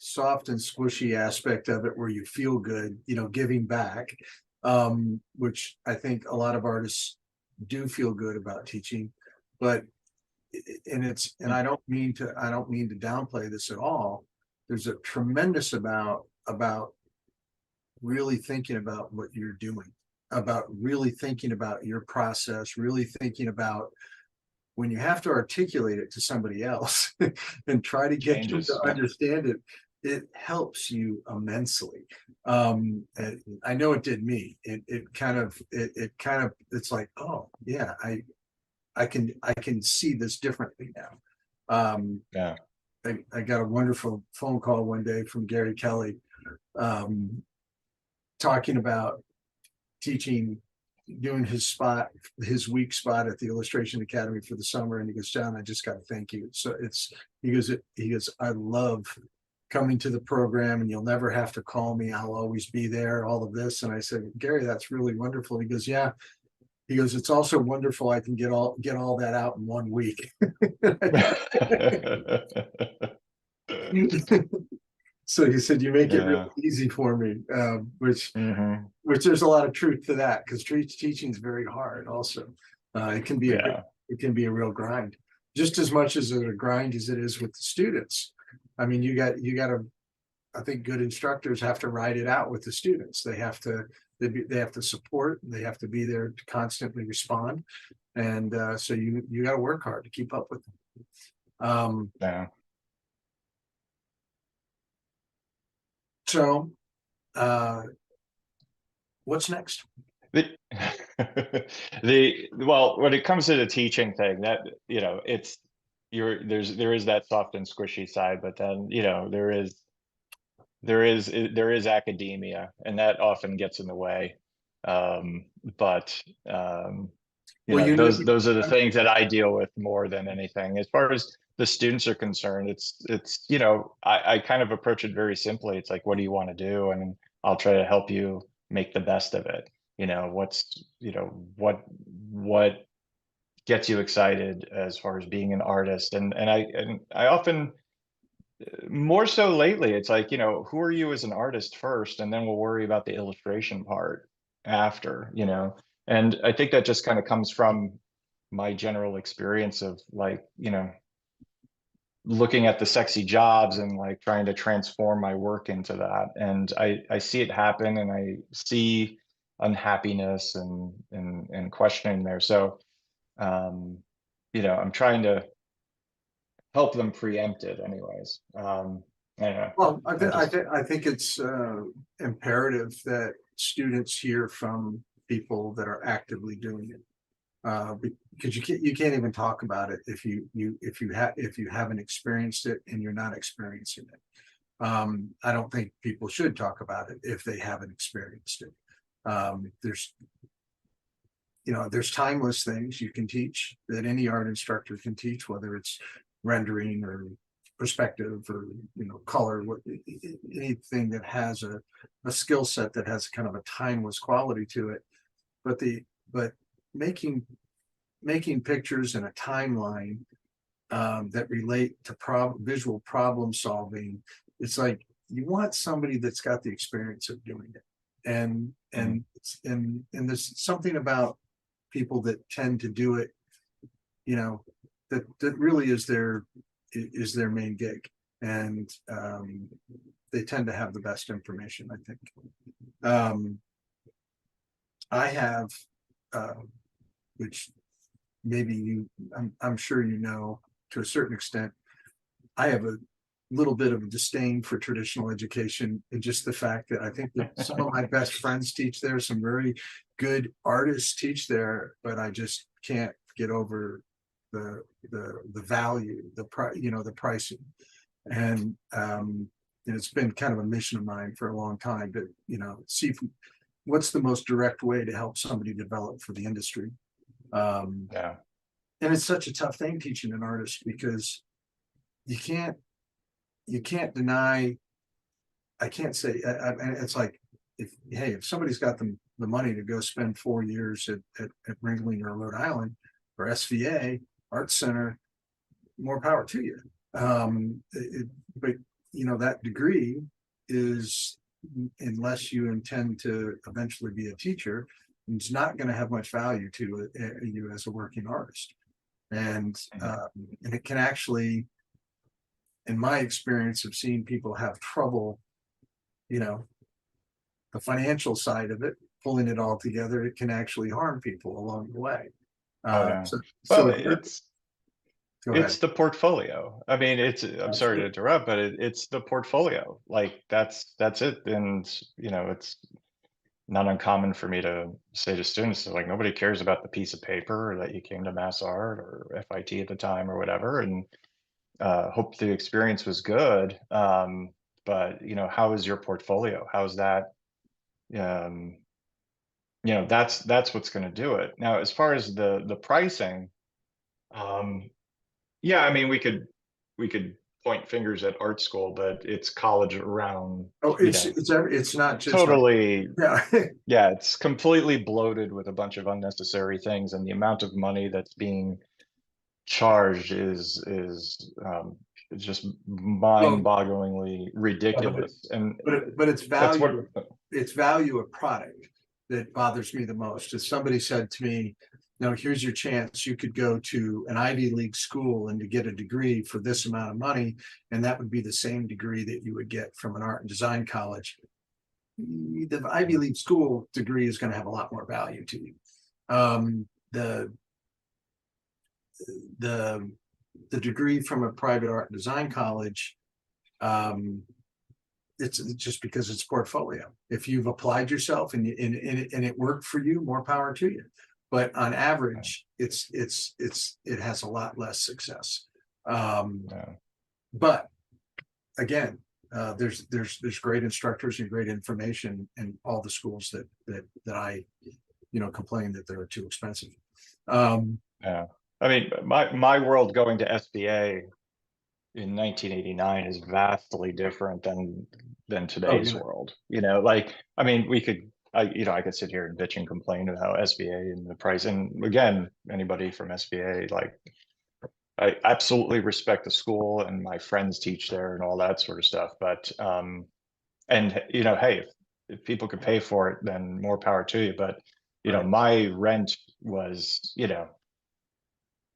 soft and squishy aspect of it where you feel good, giving back, which I think a lot of artists do feel good about teaching. But and I don't mean to downplay this at all. There's a tremendous amount about really thinking about what you're doing, about really thinking about your process, really thinking about when you have to articulate it to somebody else and try to get them to understand it. It helps you immensely. I know it did me. It's like, oh yeah, I can see this differently now. Yeah. I got a wonderful phone call one day from Gary Kelly, talking about teaching, doing his week spot at the Illustration Academy for the summer. And he goes, John, I just got to thank you. So he goes, I love coming to the program and you'll never have to call me. I'll always be there, all of this. And I said, Gary, that's really wonderful. He goes, yeah. He goes, it's also wonderful. I can get all that out in 1 week. So he said, you make it really easy for me, which there's a lot of truth to that, because teaching is very hard also. It can be a real grind, just as much as a grind as it is with the students. I mean, you got to, I think good instructors have to ride it out with the students. They have to support, they have to be there to constantly respond. And so you got to work hard to keep up with them. So what's next? Well, when it comes to the teaching thing, that it's there is that soft and squishy side, but then there is academia, and that often gets in the way. But Well, you know, those are the things that I deal with more than anything. As far as the students are concerned, it's I kind of approach it very simply. It's like, what do you want to do? And I'll try to help you make the best of it. What gets you excited as far as being an artist? And I often, more so lately, it's like, who are you as an artist first, and then we'll worry about the illustration part after. And I think that just kind of comes from my general experience of, like, looking at the sexy jobs and like trying to transform my work into that. And I see it happen, and I see unhappiness and questioning there. So I'm trying to help them preempt it anyways. Anyway, well, I just I think it's imperative that students hear from people that are actively doing it. Because you can't even talk about it if you haven't experienced it and you're not experiencing it. I don't think people should talk about it if they haven't experienced it. There's timeless things you can teach that any art instructor can teach, whether it's rendering or perspective or color, anything that has a skill set that has kind of a timeless quality to it. But making pictures in a timeline that relate to visual problem solving, it's like you want somebody that's got the experience of doing it. And there's something about people that tend to do it, that really is their main gig. And they tend to have the best information, I think. I have, which maybe I'm sure to a certain extent, I have a little bit of a disdain for traditional education, and just the fact that I think that some of my best friends teach there, some very good artists teach there, but I just can't get over the value, the pricing. And it's been kind of a mission of mine for a long time to see what's the most direct way to help somebody develop for the industry. Yeah. And it's such a tough thing teaching an artist, because you can't deny. I can't say, it's like, if somebody's got the money to go spend 4 years at Ringling or Rhode Island or SVA Art Center, more power to you. But that degree is, unless you intend to eventually be a teacher, it's not going to have much value to you as a working artist. And it can actually, in my experience of seeing people have trouble, the financial side of it, pulling it all together, it can actually harm people along the way. Well, it's the portfolio. I mean, I'm sorry to interrupt, but it's the portfolio. Like that's it. And it's not uncommon for me to say to students, like, nobody cares about the piece of paper that you came to Mass Art or FIT at the time or whatever, and hope the experience was good. But how is your portfolio? How's that? That's what's going to do it. Now, as far as the pricing, yeah, I mean, we could point fingers at art school, but it's college around. Oh, it's not just totally. Yeah. Yeah, it's completely bloated with a bunch of unnecessary things, and the amount of money that's being charged is just mind-bogglingly ridiculous. But it's value. It's value of product that bothers me the most. If somebody said to me, here's your chance, you could go to an Ivy League school and to get a degree for this amount of money, and that would be the same degree that you would get from an art and design college. The Ivy League school degree is going to have a lot more value to you. The degree from a private art and design college, it's just because it's portfolio. If you've applied yourself and it worked for you, more power to you. But on average, it has a lot less success. But again, there's great instructors and great information in all the schools that I complain that they're too expensive. Yeah. I mean, my world going to SBA in 1989 is vastly different than today's yeah. world. You know, like, I mean, I could sit here and bitch and complain about SBA and the price. And again, anybody from SBA, like, I absolutely respect the school and my friends teach there and all that sort of stuff. But and you know, hey, if people could pay for it, then more power to you. But you know, Right. my rent was, you know,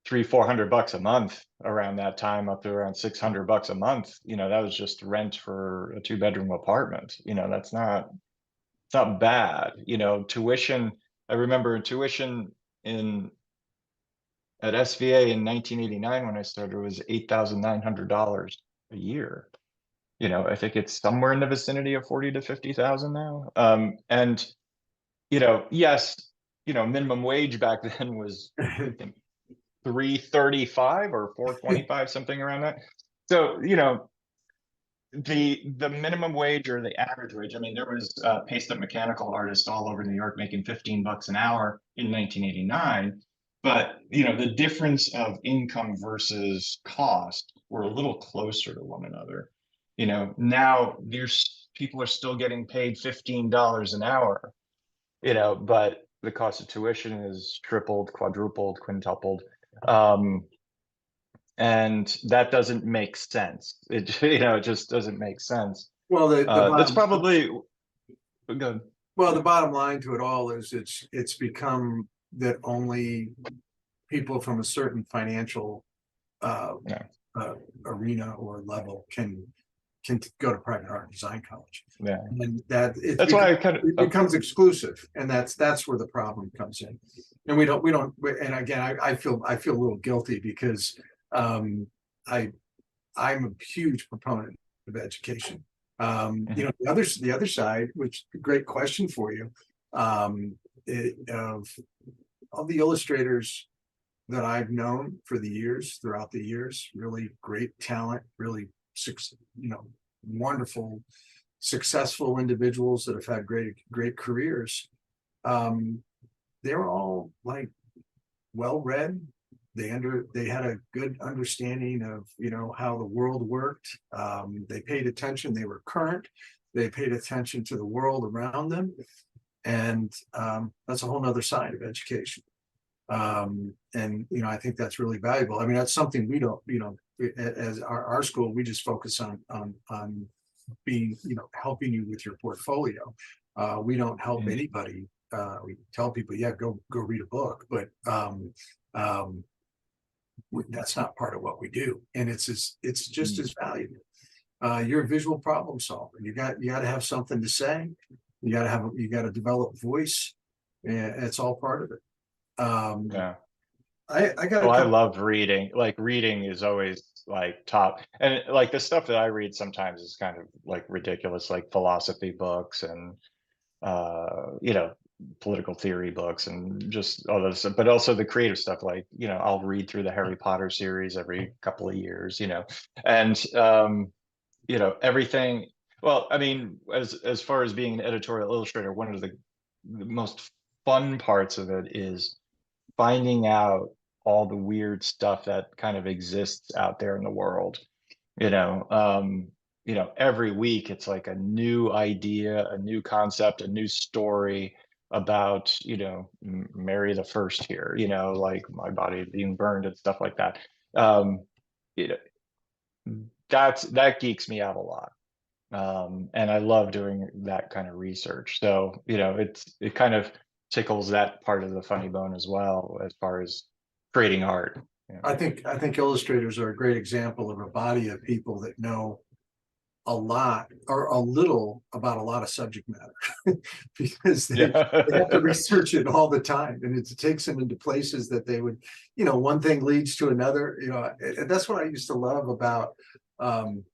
$300-400 a month around that time, up to around $600 a month. You know, that was just rent for a 2-bedroom apartment. You know, it's not bad. You know, tuition. I remember tuition in at SVA in 1989 when I started was $8,900 a year. You know, I think it's somewhere in the vicinity of 40 to 50,000 now. And you know, yes, you know, minimum wage back then was, I think, 335 or 425, something around that. So, you know, the minimum wage or the average wage, I mean, there was paste up mechanical artists all over New York making $15 an hour in 1989. But, you know, the difference of income versus cost were a little closer to one another. You know, now there's people are still getting paid $15 an hour, you know, but the cost of tuition is tripled, quadrupled, quintupled. And that doesn't make sense. It, you know, it just doesn't make sense. Well, That's probably good. well, the bottom line to it all is it's become that only people from a certain financial Yeah. arena or level can go to private art and design college. Yeah. And that That's why I kind of it becomes exclusive, and that's where the problem comes in. And we don't and again, I feel a little guilty because I'm a huge proponent of education. You know, the other side, which great question for you, of all the illustrators that I've known throughout the years, really great talent, really, you know, wonderful, successful individuals that have had great careers. They're all like well-read. They had a good understanding of, you know, how the world worked. They paid attention. They were current. They paid attention to the world around them. And that's a whole nother side of education. And, you know, I think that's really valuable. I mean, that's something we don't, you know, as our school, we just focus on being, you know, helping you with your portfolio. We don't help anybody. We tell people, yeah, go read a book, but that's not part of what we do. And it's just as valuable. You're a visual problem solver. You got to have something to say. You got to develop voice. And it's all part of it. yeah. I got Well, I love reading. Like, reading is always like top, and like the stuff that I read sometimes is kind of like ridiculous, like philosophy books and you know, political theory books and just all those stuff, but also the creative stuff. Like, you know, I'll read through the Harry Potter series every couple of years, you know, and you know, everything. Well, I mean, as far as being an editorial illustrator, one of the most fun parts of it is finding out all the weird stuff that kind of exists out there in the world. You know, every week it's like a new idea, a new concept, a new story about, you know, Mary the First here, you know, like my body being burned and stuff like that. You know, that geeks me out a lot. And I love doing that kind of research. So, you know, it kind of tickles that part of the funny bone as well, as far as creating art. You know? I think illustrators are a great example of a body of people that know a lot or a little about a lot of subject matter because they have to research it all the time, and it takes them into places that they would, you know, one thing leads to another. You know, and that's what I used to love about. I'm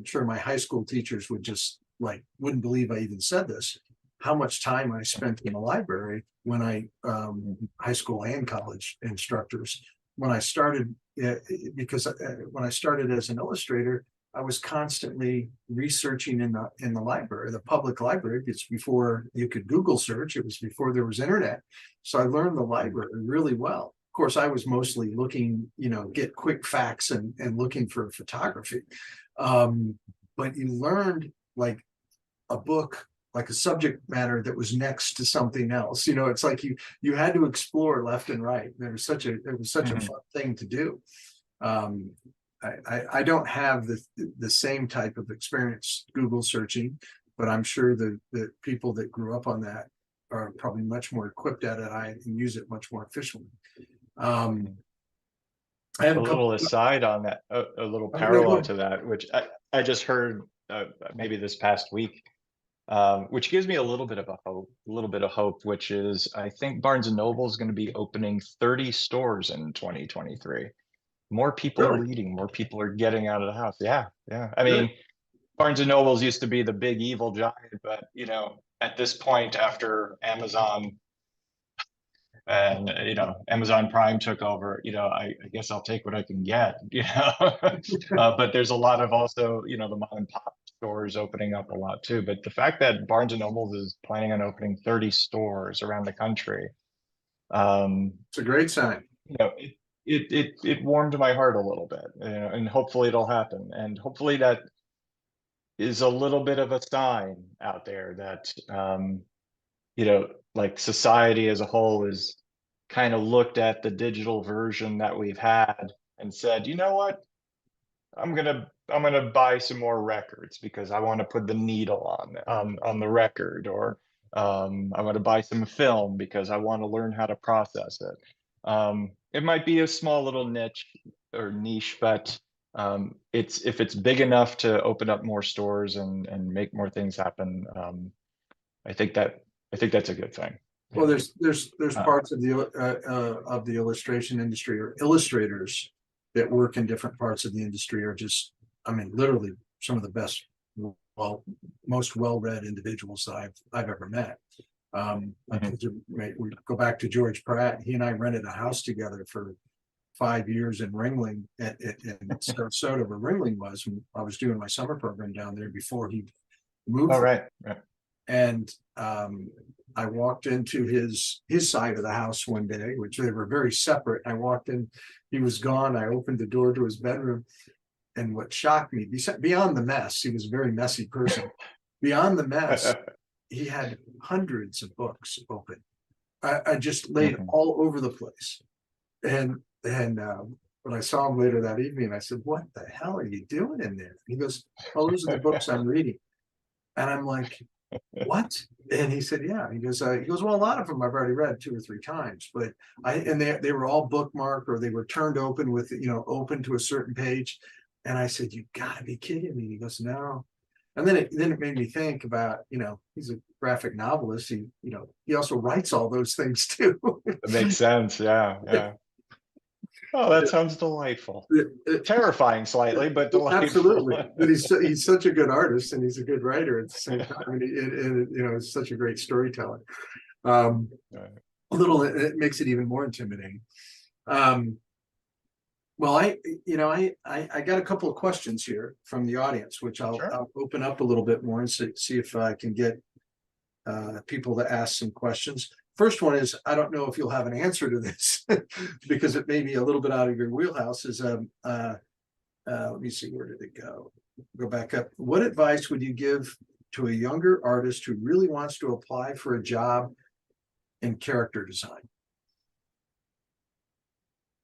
sure my high school teachers would just wouldn't believe I even said this. How much time I spent in the library when I high school and college instructors when I started, because when I started as an illustrator, I was constantly researching in the library, the public library. It's before you could Google search. It was before there was internet. So I learned the library really well. Of course, I was mostly looking, get quick facts and looking for photography. But you learned like a book, like a subject matter that was next to something else. It's like you had to explore left and right. It was such a fun thing to do. I don't have the same type of experience Google searching, but I'm sure the people that grew up on that are probably much more equipped at it. I can use it much more efficiently. I have a little aside on that, a little parallel to that, which I just heard maybe this past week, which gives me a little bit of hope, which is I think Barnes and Noble is going to be opening 30 stores in 2023. More people are reading, more people are getting out of the house. Yeah. I mean, Barnes and Nobles used to be the big evil giant, but at this point, after Amazon and Amazon Prime took over, I guess I'll take what I can get, but there's a lot of also, the mom and pop stores opening up a lot too. But the fact that Barnes and Nobles is planning on opening 30 stores around the country, it's a great sign. It warmed my heart a little bit, and hopefully it'll happen. And hopefully that is a little bit of a sign out there that, like society as a whole is kind of looked at the digital version that we've had and said, you know what, I'm gonna buy some more records because I want to put the needle on the record, or I want to buy some film because I want to learn how to process it. It might be a small little niche, but if it's big enough to open up more stores and make more things happen, I think that's a good thing. Well, there's parts of the illustration industry, or illustrators that work in different parts of the industry, are just, literally some of the best, most well-read individuals that I've ever met. We go back to George Pratt. He and I rented a house together for 5 years in Ringling, in Sarasota, where Ringling was, when I was doing my summer program down there before he moved. Oh, right. And I walked into his side of the house one day, which they were very separate. I walked in, he was gone. I opened the door to his bedroom, and what shocked me, beyond the mess, he was a very messy person. Beyond the mess, he had hundreds of books open. I just laid all over the place. And when I saw him later that evening, I said, "What the hell are you doing in there?" He goes, "Oh, those are the books I'm reading." And I'm like, "What?" And he said, "Yeah." He goes, "Well, a lot of them I've already read 2 or 3 times, but they were all bookmarked, or they were turned open with, open to a certain page." And I said, "You gotta be kidding me." He goes, "No." And then it made me think about, he's a graphic novelist. He also writes all those things too. It makes sense. Yeah. Oh, that sounds delightful. Terrifying slightly, but delightful. Absolutely. But he's such a good artist, and he's a good writer at the same time. And he's such a great storyteller. It makes it even more intimidating. Well, I got a couple of questions here from the audience, which I'll open up a little bit more and see if I can get people to ask some questions. First one is, I don't know if you'll have an answer to this because it may be a little bit out of your wheelhouse. Is let me see, where did it go? Go back up. What advice would you give to a younger artist who really wants to apply for a job in character design?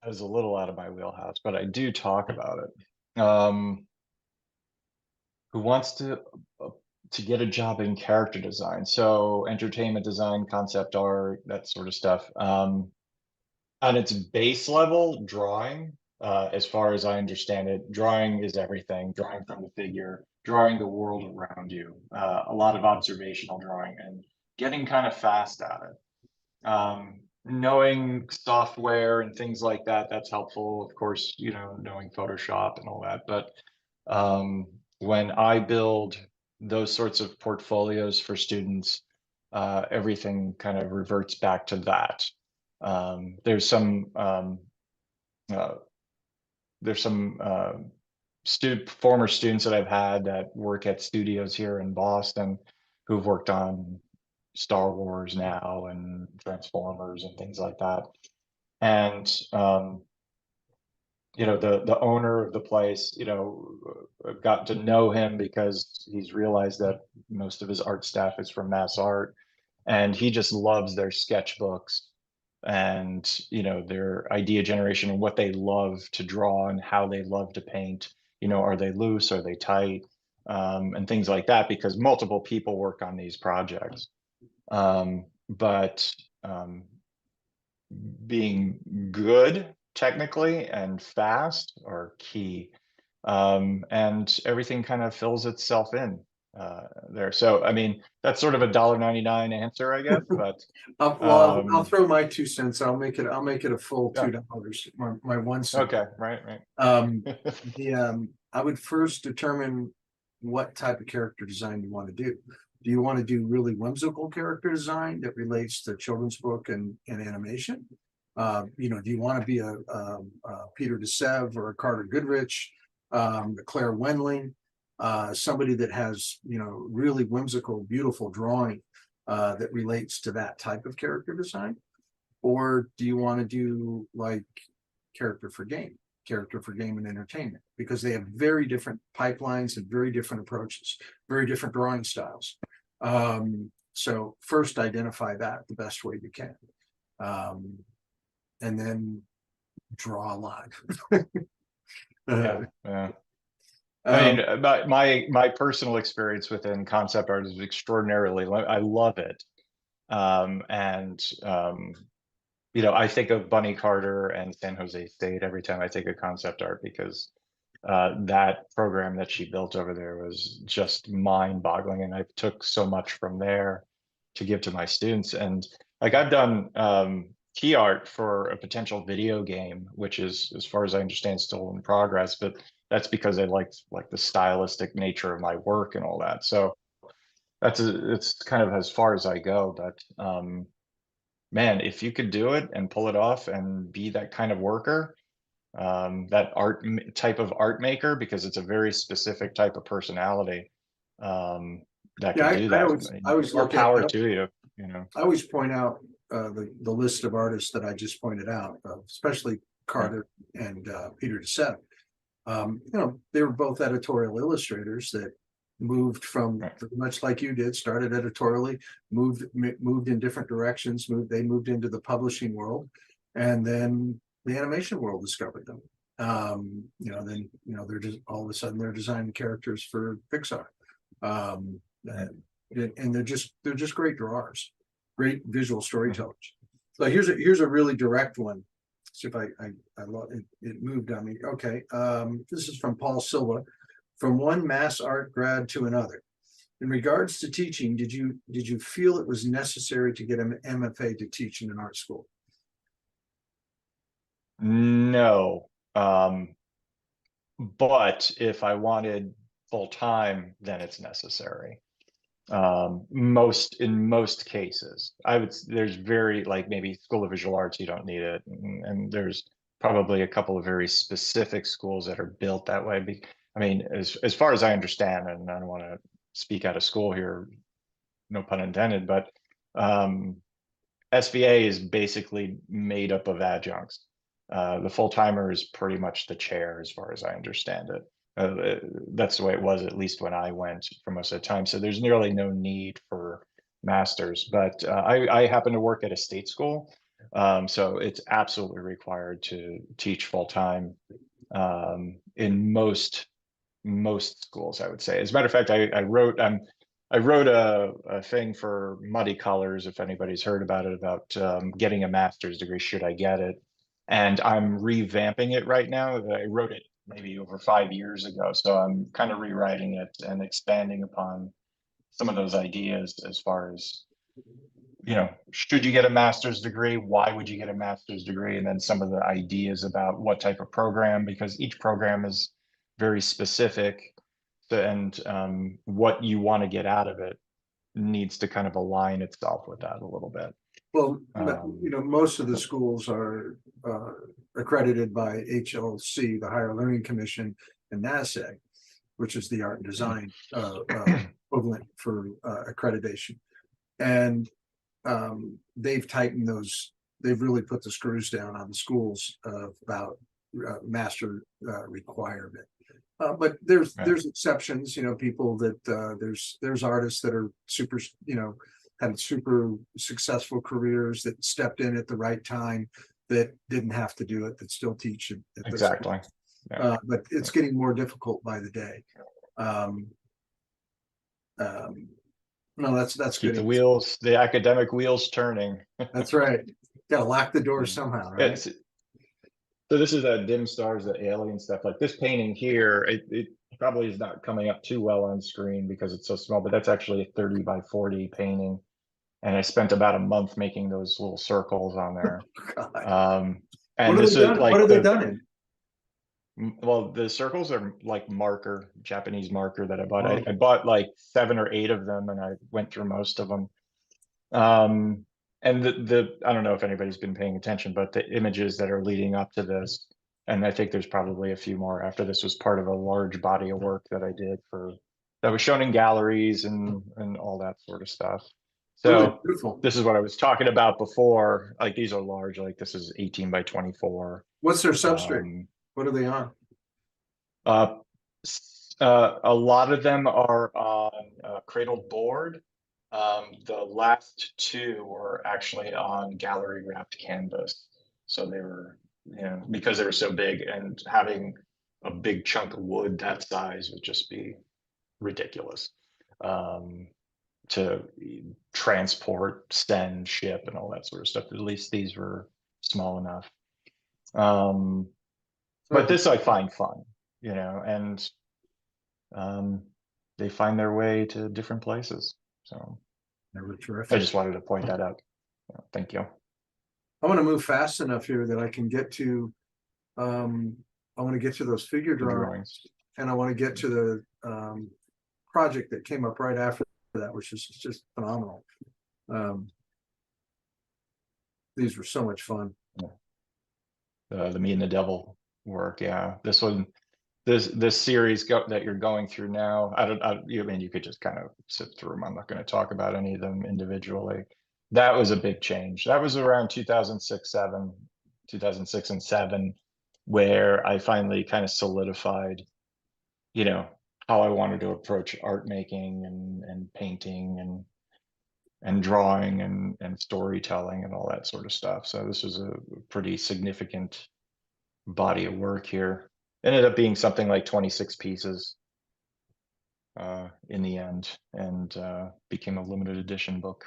That is a little out of my wheelhouse, but I do talk about it. Who wants to get a job in character design? So entertainment design, concept art, that sort of stuff. On its base level, drawing, as far as I understand it, drawing is everything. Drawing from the figure, drawing the world around you, a lot of observational drawing, and getting kind of fast at it. Knowing software and things like that, that's helpful. Of course, knowing Photoshop and all that. But when I build those sorts of portfolios for students, everything kind of reverts back to that. There's some former students that I've had that work at studios here in Boston who've worked on Star Wars now and Transformers and things like that. And you know, the owner of the place, you know, I've gotten to know him because he's realized that most of his art staff is from Mass Art, and he just loves their sketchbooks and, you know, their idea generation and what they love to draw and how they love to paint. You know, are they loose, are they tight, and things like that, because multiple people work on these projects. But being good technically and fast are key. And everything kind of fills itself in there. So, I mean, that's sort of a $1.99 answer, I guess, but I'll throw my 2 cents. I'll make it a full yeah. $2. My 1 cent. Okay, right. I would first determine what type of character design you want to do. Do you want to do really whimsical character design that relates to children's book and animation? You know, do you want to be a Peter DeSev or a Carter Goodrich, a Claire Wendling, somebody that has, you know, really whimsical, beautiful drawing that relates to that type of character design? Or do you want to do like character for game and entertainment? Because they have very different pipelines and very different approaches, very different drawing styles. So first identify that the best way you can. And then draw a lot. Yeah. I mean, my personal experience within concept art is extraordinarily, I love it. You know, I think of Bunny Carter and San Jose State every time I think of concept art, because that program that she built over there was just mind-boggling, and I took so much from there to give to my students. And like, I've done key art for a potential video game, which is, as far as I understand, still in progress, but that's because I liked like the stylistic nature of my work and all that. So it's kind of as far as I go. But man, if you could do it and pull it off and be that kind of worker, that type of art maker, because it's a very specific type of personality that can do that. I always more look power at, to you, you know. I always point out the list of artists that I just pointed out, especially Carter and Peter DeSev. You know, they were both editorial illustrators that moved from, much like you did, started editorially, moved in different directions, they moved into the publishing world, and then the animation world discovered them. You know, then, you know, they're just all of a sudden they're designing characters for Pixar. And they're just great drawers, great visual storytellers. So here's a really direct one. See if I love it. It moved on me. Okay. This is from Paul Silva. From one mass art grad to another. In regards to teaching, did you feel it was necessary to get an MFA to teach in an art school? No. But if I wanted full time, then it's necessary. In most cases, there's very, like, maybe School of Visual Arts, you don't need it, and there's probably a couple of very specific schools that are built that way. I mean, as far as I understand, and I don't want to speak out of school here, no pun intended, but SVA is basically made up of adjuncts. The full-timer is pretty much the chair, as far as I understand it. That's the way it was, at least when I went for most of the time. So there's nearly no need for masters. But I happen to work at a state school, so it's absolutely required to teach full-time in most schools, I would say. As a matter of fact, I wrote a thing for Muddy Colors, if anybody's heard about it, about getting a master's degree, should I get it? And I'm revamping it right now. I wrote it maybe over 5 years ago, so I'm kind of rewriting it and expanding upon some of those ideas, as far as, you know, should you get a master's degree? Why would you get a master's degree? And then some of the ideas about what type of program, because each program is very specific, and what you want to get out of it needs to kind of align itself with that a little bit. Well, you know, most of the schools are accredited by HLC, the Higher Learning Commission, and NASDAQ, which is the art and design equivalent for accreditation. And they've tightened those, they've really put the screws down on the schools about master requirement. But there's exceptions, you know, people that there's artists that are super, you know, had super successful careers that stepped in at the right time that didn't have to do it, that still teach at those Exactly. schools. Yeah. But it's getting more difficult by the day. No, that's Keep good. the wheels, the academic wheels turning. That's right. Gotta lock the door somehow, right? So this is a dim stars, the alien stuff. Like this painting here, it probably is not coming up too well on screen because it's so small, but that's actually a 30 by 40 painting. And I spent about a month making those little circles on there. God. And What this is like, what are they done in? well, the circles are like marker, Japanese marker that I bought. Oh. I bought like 7 or 8 of them, and I went through most of them. And the I don't know if anybody's been paying attention, but the images that are leading up to this, and I think there's probably a few more after this, was part of a large body of work that I did that was shown in galleries and all that sort of stuff. So Beautiful. this is what I was talking about before. Like these are large, like this is 18 by 24. What's their substrate? What are they on? A lot of them are on cradled board. The last 2 were actually on gallery wrapped canvas. So they were, you know, because they were so big, and having a big chunk of wood that size would just be ridiculous to transport, send, ship, and all that sort of stuff. At least these were small enough. But this I find fun, you know, and they find their way to different places. So They were terrific. I just wanted to point that out. Thank you. I want to move fast enough here that I can get to I want to get to those figure drawings, and I want to get to the project that came up right after that, which is just phenomenal. These were so much fun. The Me and the Devil work, yeah. This one, this series that you're going through now, I mean, you could just kind of sit through them. I'm not going to talk about any of them individually. That was a big change. That was around 2006 and 7, where I finally kind of solidified, you know, how I wanted to approach art making and painting and drawing and storytelling and all that sort of stuff. So this was a pretty significant body of work here. Ended up being something like 26 pieces in the end, and became a limited edition book.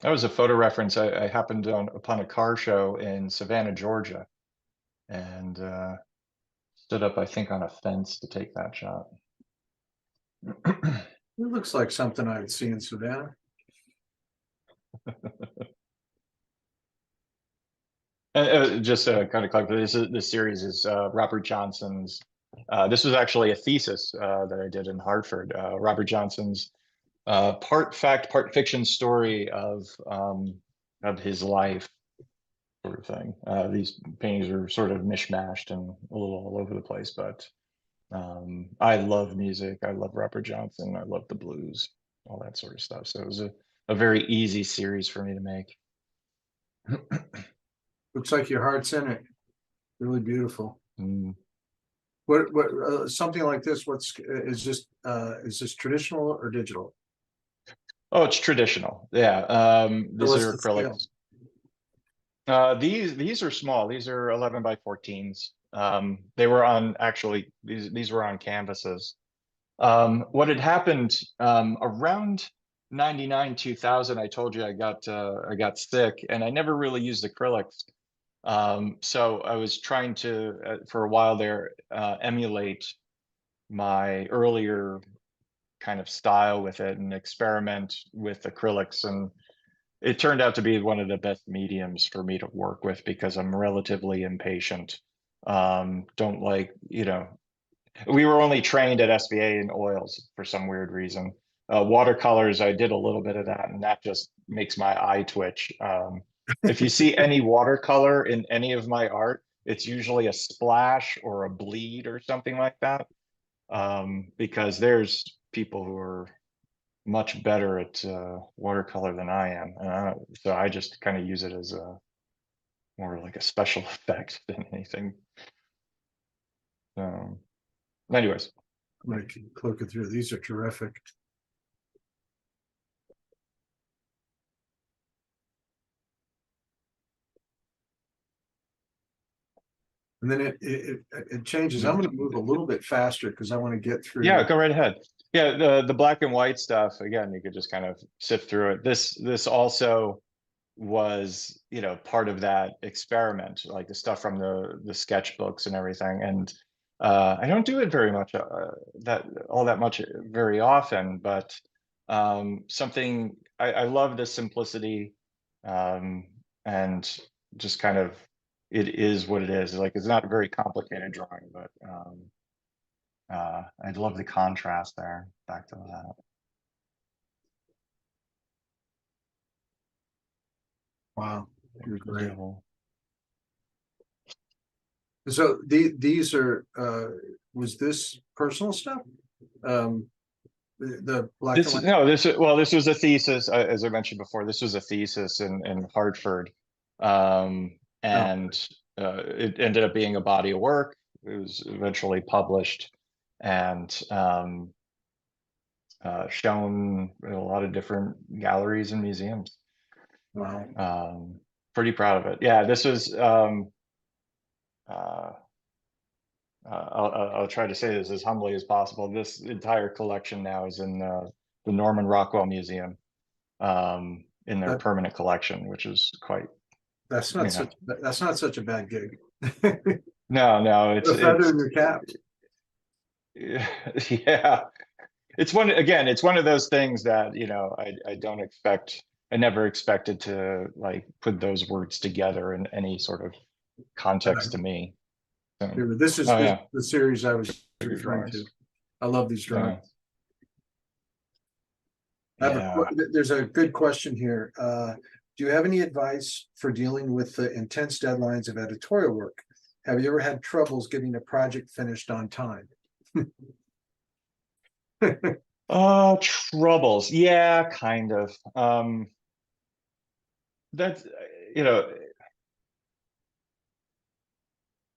That was a photo reference. I happened upon a car show in Savannah, Georgia, and stood up, I think, on a fence to take that shot. It looks like something I'd see in Savannah. Just kind of clarify, this series is Robert Johnson's. This was actually a thesis that I did in Hartford. Robert Johnson's part fact, part fiction story of his life, sort of thing. These paintings are sort of mishmashed and a little all over the place, but I love music. I love Robert Johnson. I love the blues, all that sort of stuff. So it was a very easy series for me to make. Looks like your heart's in it. Really beautiful. Mm. What something like this? Is this traditional or digital? Oh, it's traditional. Yeah. These are acrylics. These are small. These are 11 by 14s. They were on, actually, these were on canvases. What had happened around 99, 2000, I told you I got sick, and I never really used acrylics. So I was trying to, for a while there, emulate my earlier kind of style with it and experiment with acrylics. And it turned out to be one of the best mediums for me to work with because I'm relatively impatient. Don't like, you know, we were only trained at SVA in oils for some weird reason. Watercolors, I did a little bit of that, and that just makes my eye twitch. If you see any watercolor in any of my art, it's usually a splash or a bleed or something like that. Because there's people who are much better at watercolor than I am. So I just kind of use it as a more like a special effect than anything. Anyways. I'm gonna keep looking through. These are terrific. And then it changes. I'm going to move a little bit faster because I want to get through. Yeah, go right ahead. Yeah, the black and white stuff, again, you could just kind of sift through it. This also was, you know, part of that experiment, like the stuff from the sketchbooks and everything. And I don't do it very much, that much very often, but something I love the simplicity, and just kind of it is what it is. Like, it's not a very complicated drawing, but I love the contrast there. Back to that. Wow, you're great. Beautiful. So these are was this personal stuff? The black and This white. no, this was a thesis, as I mentioned before. This was a thesis in Hartford, and it ended up being a body of work. It was eventually published and shown in a lot of different galleries and museums. Wow. Pretty proud of it. Yeah, this was. I'll try to say this as humbly as possible. This entire collection now is in the Norman Rockwell Museum, in their permanent collection, which is quite. That's not such a bad gig. No, it's a feather in your cap. Yeah, it's one of those things that, you know, I never expected to like put those words together in any sort of context to me. So, this is the series I was referring to. I love these drawings. There's a good question here. Do you have any advice for dealing with the intense deadlines of editorial work? Have you ever had troubles getting a project finished on time? Troubles. Yeah, kind of. That's, you know,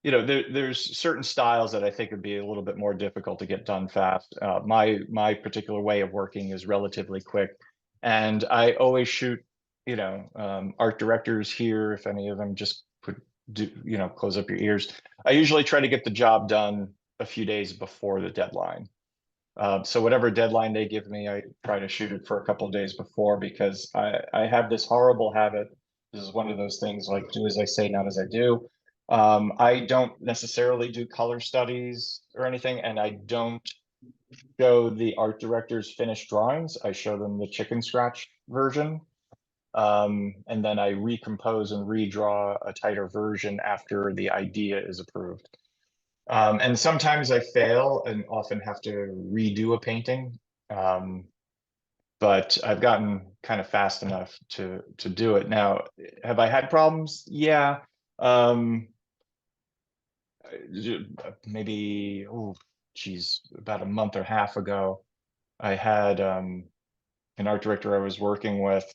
there's certain styles that I think would be a little bit more difficult to get done fast. My particular way of working is relatively quick, and I always shoot, art directors here, if any of them just close up your ears. I usually try to get the job done a few days before the deadline. So whatever deadline they give me, I try to shoot it for a couple of days before, because I have this horrible habit. This is one of those things, like, do as I say, not as I do. I don't necessarily do color studies or anything, and I don't show the art director's finished drawings. I show them the chicken scratch version. And then I recompose and redraw a tighter version after the idea is approved. And sometimes I fail and often have to redo a painting. But I've gotten kind of fast enough to do it. Now, have I had problems? Yeah. Maybe, about a month or half ago, I had an art director I was working with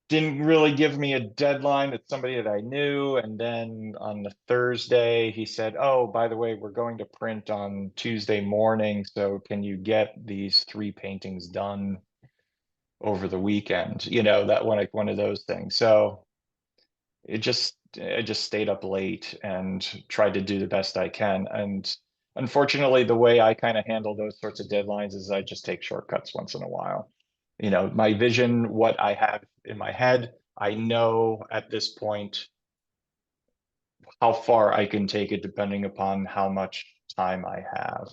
didn't really give me a deadline. It's somebody that I knew. And then on the Thursday, he said, "Oh, by the way, we're going to print on Tuesday morning. So can you get these 3 paintings done over the weekend?" That one of those things. So I just stayed up late and tried to do the best I can. And unfortunately, the way I kind of handle those sorts of deadlines is I just take shortcuts once in a while. My vision, what I have in my head, I know at this point how far I can take it depending upon how much time I have.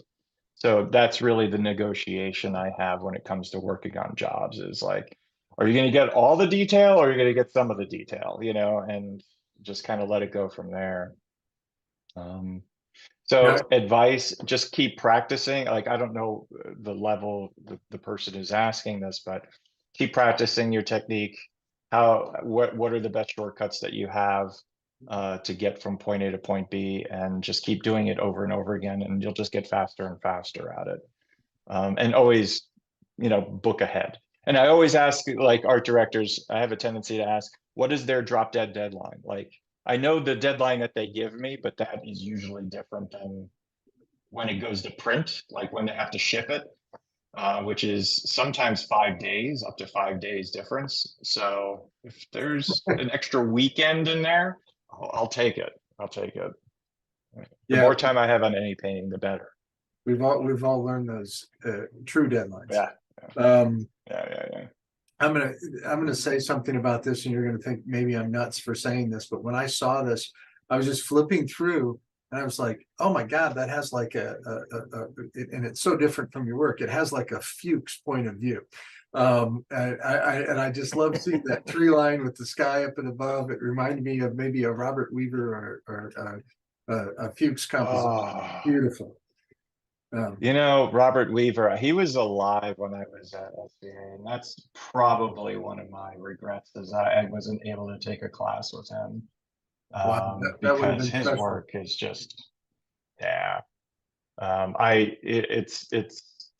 So that's really the negotiation I have when it comes to working on jobs, is like, are you going to get all the detail, or are you going to get some of the detail, and just kind of let it go from there. Advice, just keep practicing. Like, I don't know the level the person who's asking this, but keep practicing your technique, what are the best shortcuts that you have to get from point A to point B, and just keep doing it over and over again, and you'll just get faster and faster at it. And always, book ahead. And I always ask, like, art directors, I have a tendency to ask, what is their drop dead deadline? Like, I know the deadline that they give me, but that is usually different than when it goes to print, like when they have to ship it, which is sometimes 5 days, up to 5 days difference. So if there's an extra weekend in there, I'll take it. I'll take it. The more time I have on any painting, the better. We've all learned those true deadlines. Yeah. Yeah. I'm gonna say something about this, and you're gonna think maybe I'm nuts for saying this, but when I saw this, I was just flipping through, and I was like, "Oh my God, that has like and it's so different from your work. It has like a Fuchs point of view." And I just love seeing that tree line with the sky up and above. It reminded me of maybe a Robert Weaver or a Fuchs composition. Oh. Beautiful. Robert Weaver, he was alive when I was at SBA, and that's probably one of my regrets, is I wasn't able to take a class with him. Wow, that because his special. work is just, yeah.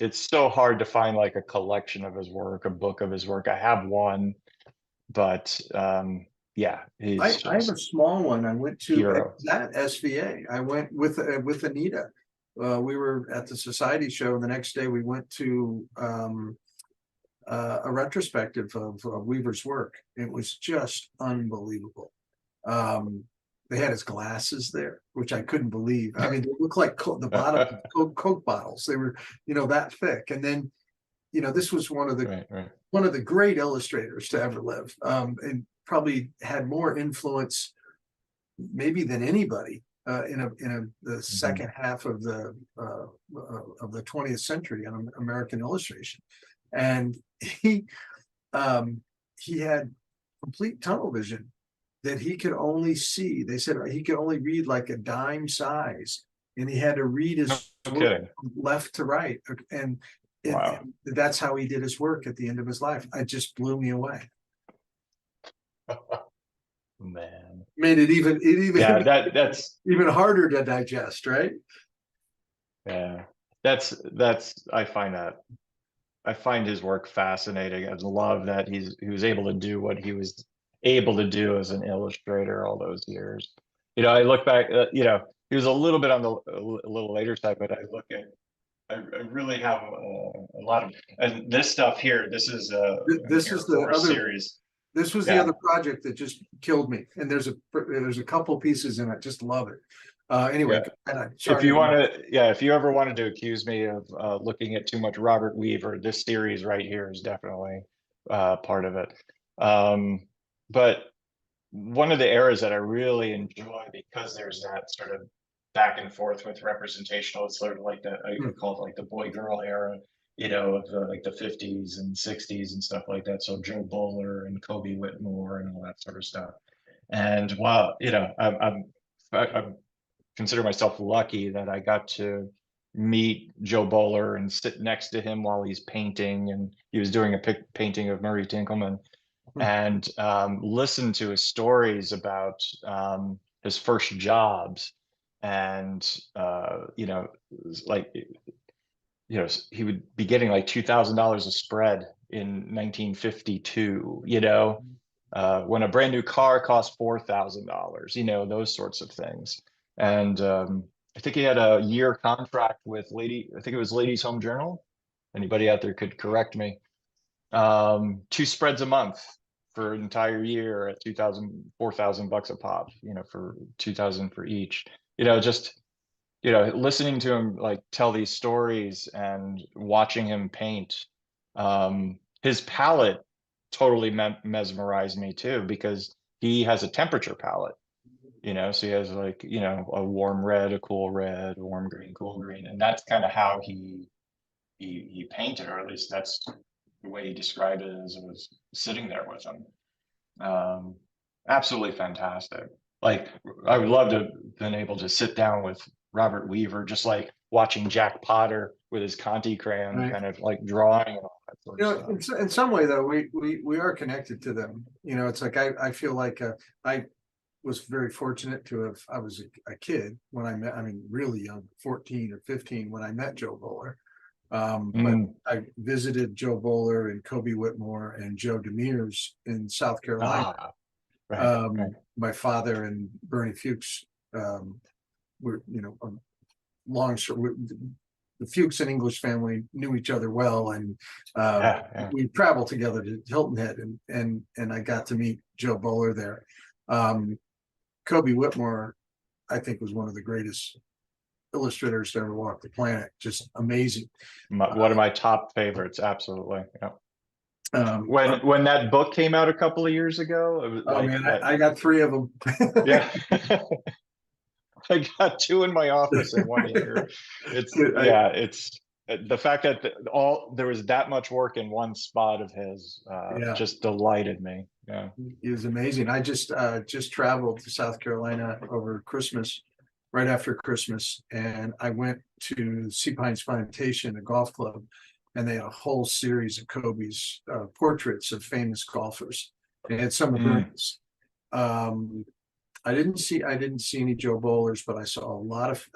It's so hard to find like a collection of his work, a book of his work. I have one, but yeah, he's I have a small one. I went to hero. that SVA. I went with Anita. We were at the society show. The next day we went to a retrospective of Weaver's work. It was just unbelievable. They had his glasses there, which I couldn't believe. I mean, they looked like the bottom of Coke bottles. They were, that thick. And then, this was one of the great illustrators to ever live, and probably had more influence maybe than anybody the second half of the 20th century on American illustration. And he had complete tunnel vision, that he could only see. They said he could only read like a dime size, and he had to read his work from left to right. And wow. That's how he did his work at the end of his life. It just blew me away. Man, made it even that's even harder to digest, right? Yeah, I find his work fascinating. I love that he was able to do what he was able to do as an illustrator all those years. I look back, he was a little bit on a little later side, but I really have a lot of, and this stuff here, this is the other series. This was the other project that just killed me, and there's a couple pieces in it. Just love it. Anyway, if you ever wanted to accuse me of looking at too much Robert Weaver, this series right here is definitely part of it. But one of the eras that I really enjoy, because there's that sort of back and forth with representational, it's sort of like I call it like the boy girl era, of like the 50s and 60s and stuff like that. So Joe Bowler and Kobe Whitmore and all that sort of stuff. And while I consider myself lucky that I got to meet Joe Bowler and sit next to him while he's painting, and he was doing a painting of Murray Tinkelman, and listen to his stories about his first jobs, and he would be getting like $2,000 a spread in 1952, when a brand new car cost $4,000, those sorts of things. And I think he had a year contract with I think it was Ladies Home Journal. Anybody out there could correct me. 2 spreads a month for an entire year at $4,000 a pop, for $2,000 for each. Listening to him like tell these stories and watching him paint, his palette totally mesmerized me too, because he has a temperature palette, so he has like, a warm red, a cool red, warm green, cool green. And that's kind of how he painted, or at least that's the way he described it as I was sitting there with him. Absolutely fantastic. Like, I would love to have been able to sit down with Robert Weaver, just like watching Jack Potter with his Conti crayon, Right. kind of like drawing and all that sort You of know, stuff. in some way though, we are connected to them. You know, it's like I feel like I was very fortunate to have. I was a kid when I met. I mean, really young, 14 or 15 when I met Joe Bowler. But Mm. I visited Joe Bowler and Kobe Whitmore and Joe Demers in South Carolina. Ah, right. My father and Bernie Fuchs were, you know, long story. The Fuchs and English family knew each other well, and Yeah. we traveled together to Hilton Head, and I got to meet Joe Bowler there. Kobe Whitmore, I think, was one of the greatest illustrators to ever walk the planet. Just amazing. One of my top favorites, absolutely. Yeah. Um, When that book came out a couple of years ago, it was oh like man, that. I got 3 of them. Yeah. I got 2 in my office in one year. It's the fact that there was that much work in one spot of his Yeah, just delighted me. Yeah. he was amazing. I just traveled to South Carolina over Christmas, right after Christmas, and I went to Sea Pines Plantation, a golf club, and they had a whole series of Kobe's portraits of famous golfers. They had some of Bernie's. I didn't see any Joe Bowlers, but I saw a lot of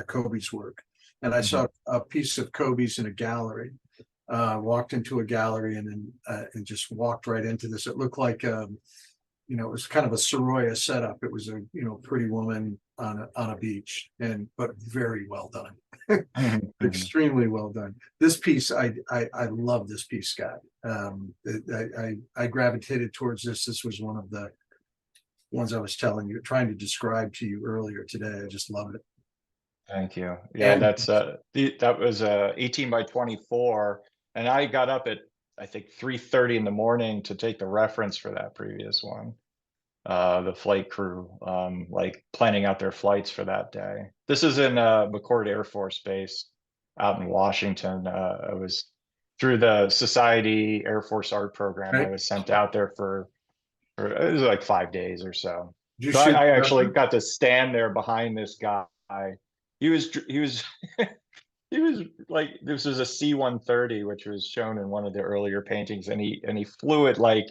Kobe's work, and I saw a piece of Kobe's in a gallery. Walked into a gallery and just walked right into this. It looked like you know, it was kind of a Soroya setup. It was a, you know, pretty woman on a beach, but very well done. Extremely well done. This piece, I love this piece, Scott. I gravitated towards this. This was one of the ones I was trying to describe to you earlier today. I just love it. Thank you. Yeah, And that was 18 by 24, and I got up at I think 3:30 in the morning to take the reference for that previous one. The flight crew, like planning out their flights for that day. This is in McCord Air Force Base out in Washington. I was through the Society Air Force Art Program. I right, was sent out there for it was like 5 days or so. did you So shoot I the actually reference? got to stand there behind this guy. He was he was like, this was a C-130, which was shown in one of the earlier paintings, and he flew it like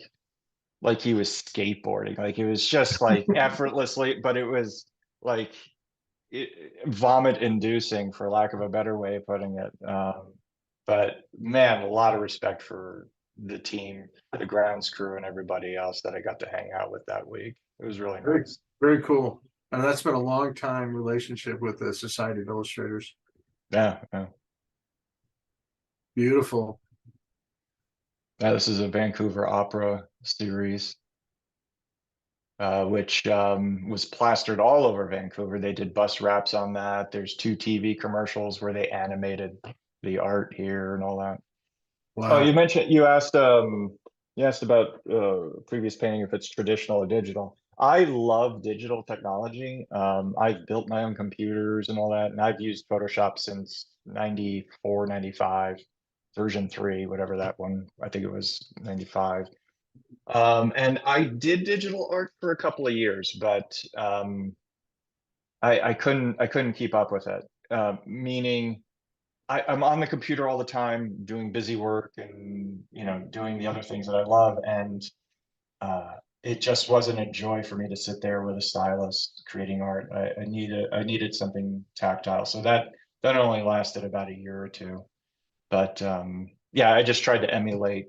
he was skateboarding. Like it was just like effortlessly, but it was like vomit inducing, for lack of a better way of putting it. But man, a lot of respect for the team, the grounds crew, and everybody else that I got to hang out with that week. It was really Very, nice. very cool. And that's been a long time relationship with the Society of Illustrators. Yeah. Beautiful. Now, this is a Vancouver opera series, which was plastered all over Vancouver. They did bus wraps on that. There's 2 TV commercials where they animated the art here and all that. Oh, Wow. you asked about previous painting, if it's traditional or digital. I love digital technology. I've built my own computers and all that, and I've used Photoshop since 94, 95, version 3, whatever that one, I think it was 95. And I did digital art for a couple of years, but I couldn't keep up with it. Meaning I'm on the computer all the time doing busy work and, you know, doing the other things that I love. And it just wasn't a joy for me to sit there with a stylus creating art. I needed something tactile. So that only lasted about a year or 2. But yeah, I just tried to emulate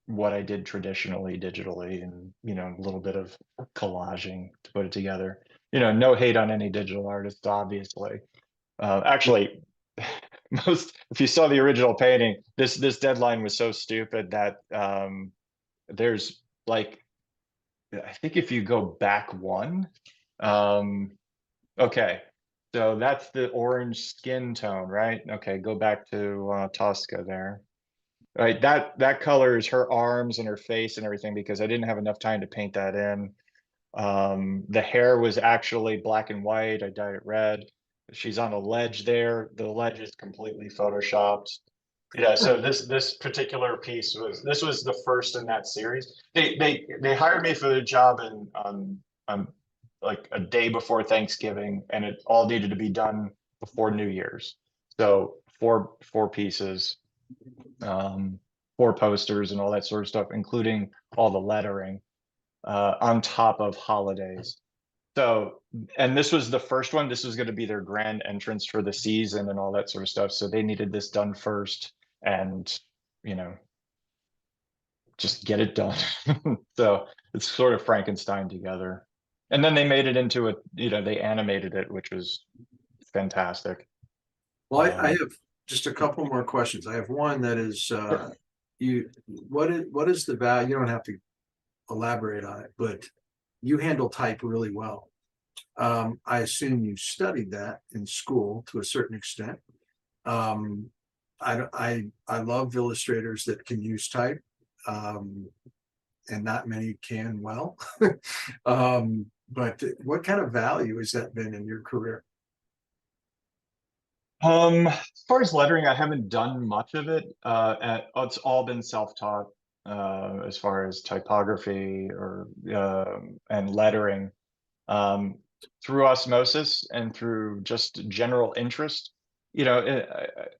what I did traditionally digitally, and, you know, a little bit of collaging to put it together. You know, no hate on any digital artists, obviously. Actually, if you saw the original painting, this deadline was so stupid that there's like, I think if you go back one, okay, so that's the orange skin tone, right? Okay, go back to Tosca there. Right, that color is her arms and her face and everything, because I didn't have enough time to paint that in. The hair was actually black and white. I dyed it red. She's on a ledge there. The ledge is completely photoshopped. Yeah, so this particular piece was the first in that series. They hired me for the job on like a day before Thanksgiving, and it all needed to be done before New Year's. So four pieces, 4 posters and all that sort of stuff, including all the lettering, on top of holidays. So, and this was the first one. This was going to be their grand entrance for the season and all that sort of stuff. So they needed this done first, and, you know, just get it done. So it's sort of Frankenstein together. And then they made it into a, you know, they animated it, which was fantastic. Well, I have just a couple more questions. I have one that is, what is the value? You don't have to elaborate on it, but you handle type really well. I assume you studied that in school to a certain extent. I love illustrators that can use type, and not many can well. But what kind of value has that been in your career? As far as lettering, I haven't done much of it. It's all been self-taught, as far as typography or and lettering, through osmosis and through just general interest. You know,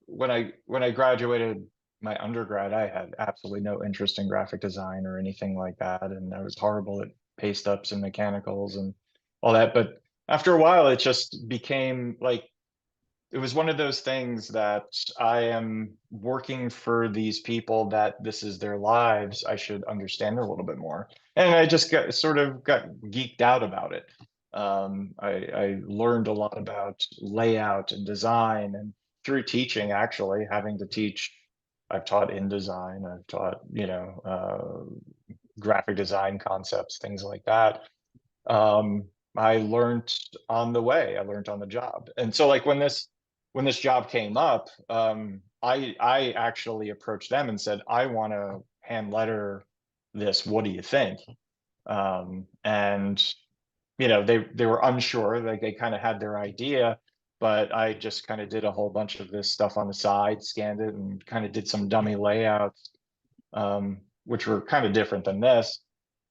when I graduated my undergrad, I had absolutely no interest in graphic design or anything like that, and I was horrible at paste ups and mechanicals and all that. But after a while, it just became like, it was one of those things that I am working for these people, that this is their lives. I should understand it a little bit more. And I just got geeked out about it. I learned a lot about layout and design, and through teaching, actually having to teach. I've taught InDesign, I've taught, you know, graphic design concepts, things like that. I learned on the way, I learned on the job. And so like when this job came up, I actually approached them and said, I want to hand letter this. What do you think? And you know, they were unsure, like they kind of had their idea, but I just kind of did a whole bunch of this stuff on the side, scanned it, and kind of did some dummy layouts, which were kind of different than this,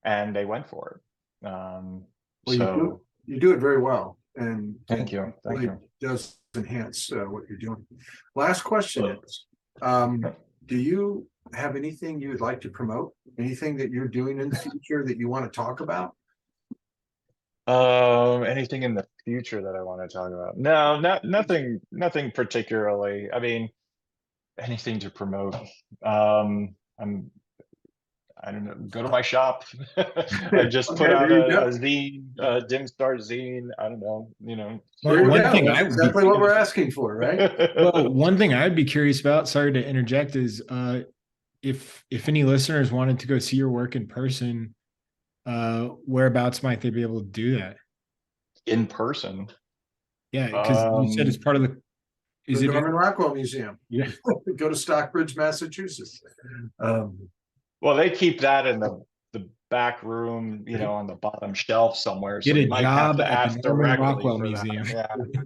and they went for it. Well, So you do it very well, and thank you. Really does enhance what you're doing. Last question is, do you have anything you would like to promote? Anything that you're doing in the future that you want to talk about? Anything in the future that I want to talk about? No, nothing particularly. I mean, anything to promote. I don't know, go to my shop. I just put out a zine, Dim Start zine. I don't know, you know. One thing That's exactly what we're asking for, right? Well, one thing I'd be curious about, sorry to interject, is if any listeners wanted to go see your work in person, whereabouts might they be able to do that? In person? Yeah, because you said it's part of the. Is the Norman Rockwell Museum? Yeah. Go to Stockbridge, Massachusetts. Well, they keep that in the back room, you know, on the bottom shelf somewhere. Get so a you might job have to at ask the Norman directly Rockwell for Museum. that. Yeah.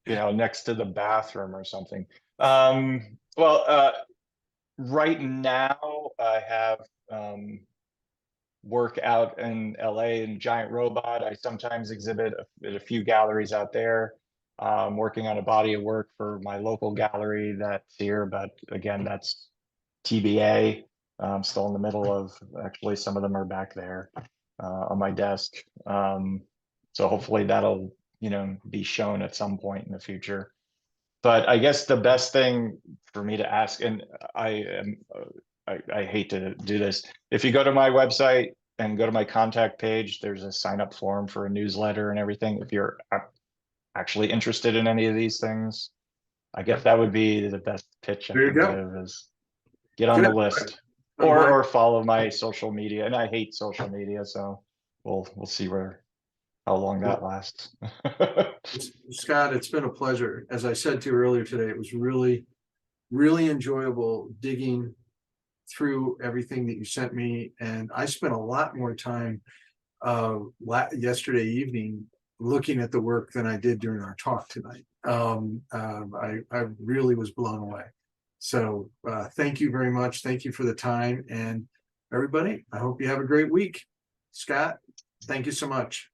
You know, next to the bathroom or something. Well, right now I have work out in LA in Giant Robot. I sometimes exhibit at a few galleries out there. Working on a body of work for my local gallery that's here, but again, that's TBA. I'm still in the middle of, actually some of them are back there on my desk. So hopefully that'll, you know, be shown at some point in the future. But I guess the best thing for me to ask, and I hate to do this, if you go to my website and go to my contact page, there's a sign up form for a newsletter and everything. If you're actually interested in any of these things, I guess that would be the best pitch I can give, is get on the list, or follow my social media. And I hate social media, so we'll see how long that lasts. Scott, it's been a pleasure. As I said to you earlier today, it was really enjoyable digging through everything that you sent me, and I spent a lot more time yesterday evening looking at the work than I did during our talk tonight. I really was blown away. So thank you very much. Thank you for the time, and everybody, I hope you have a great week. Scott, thank you so much.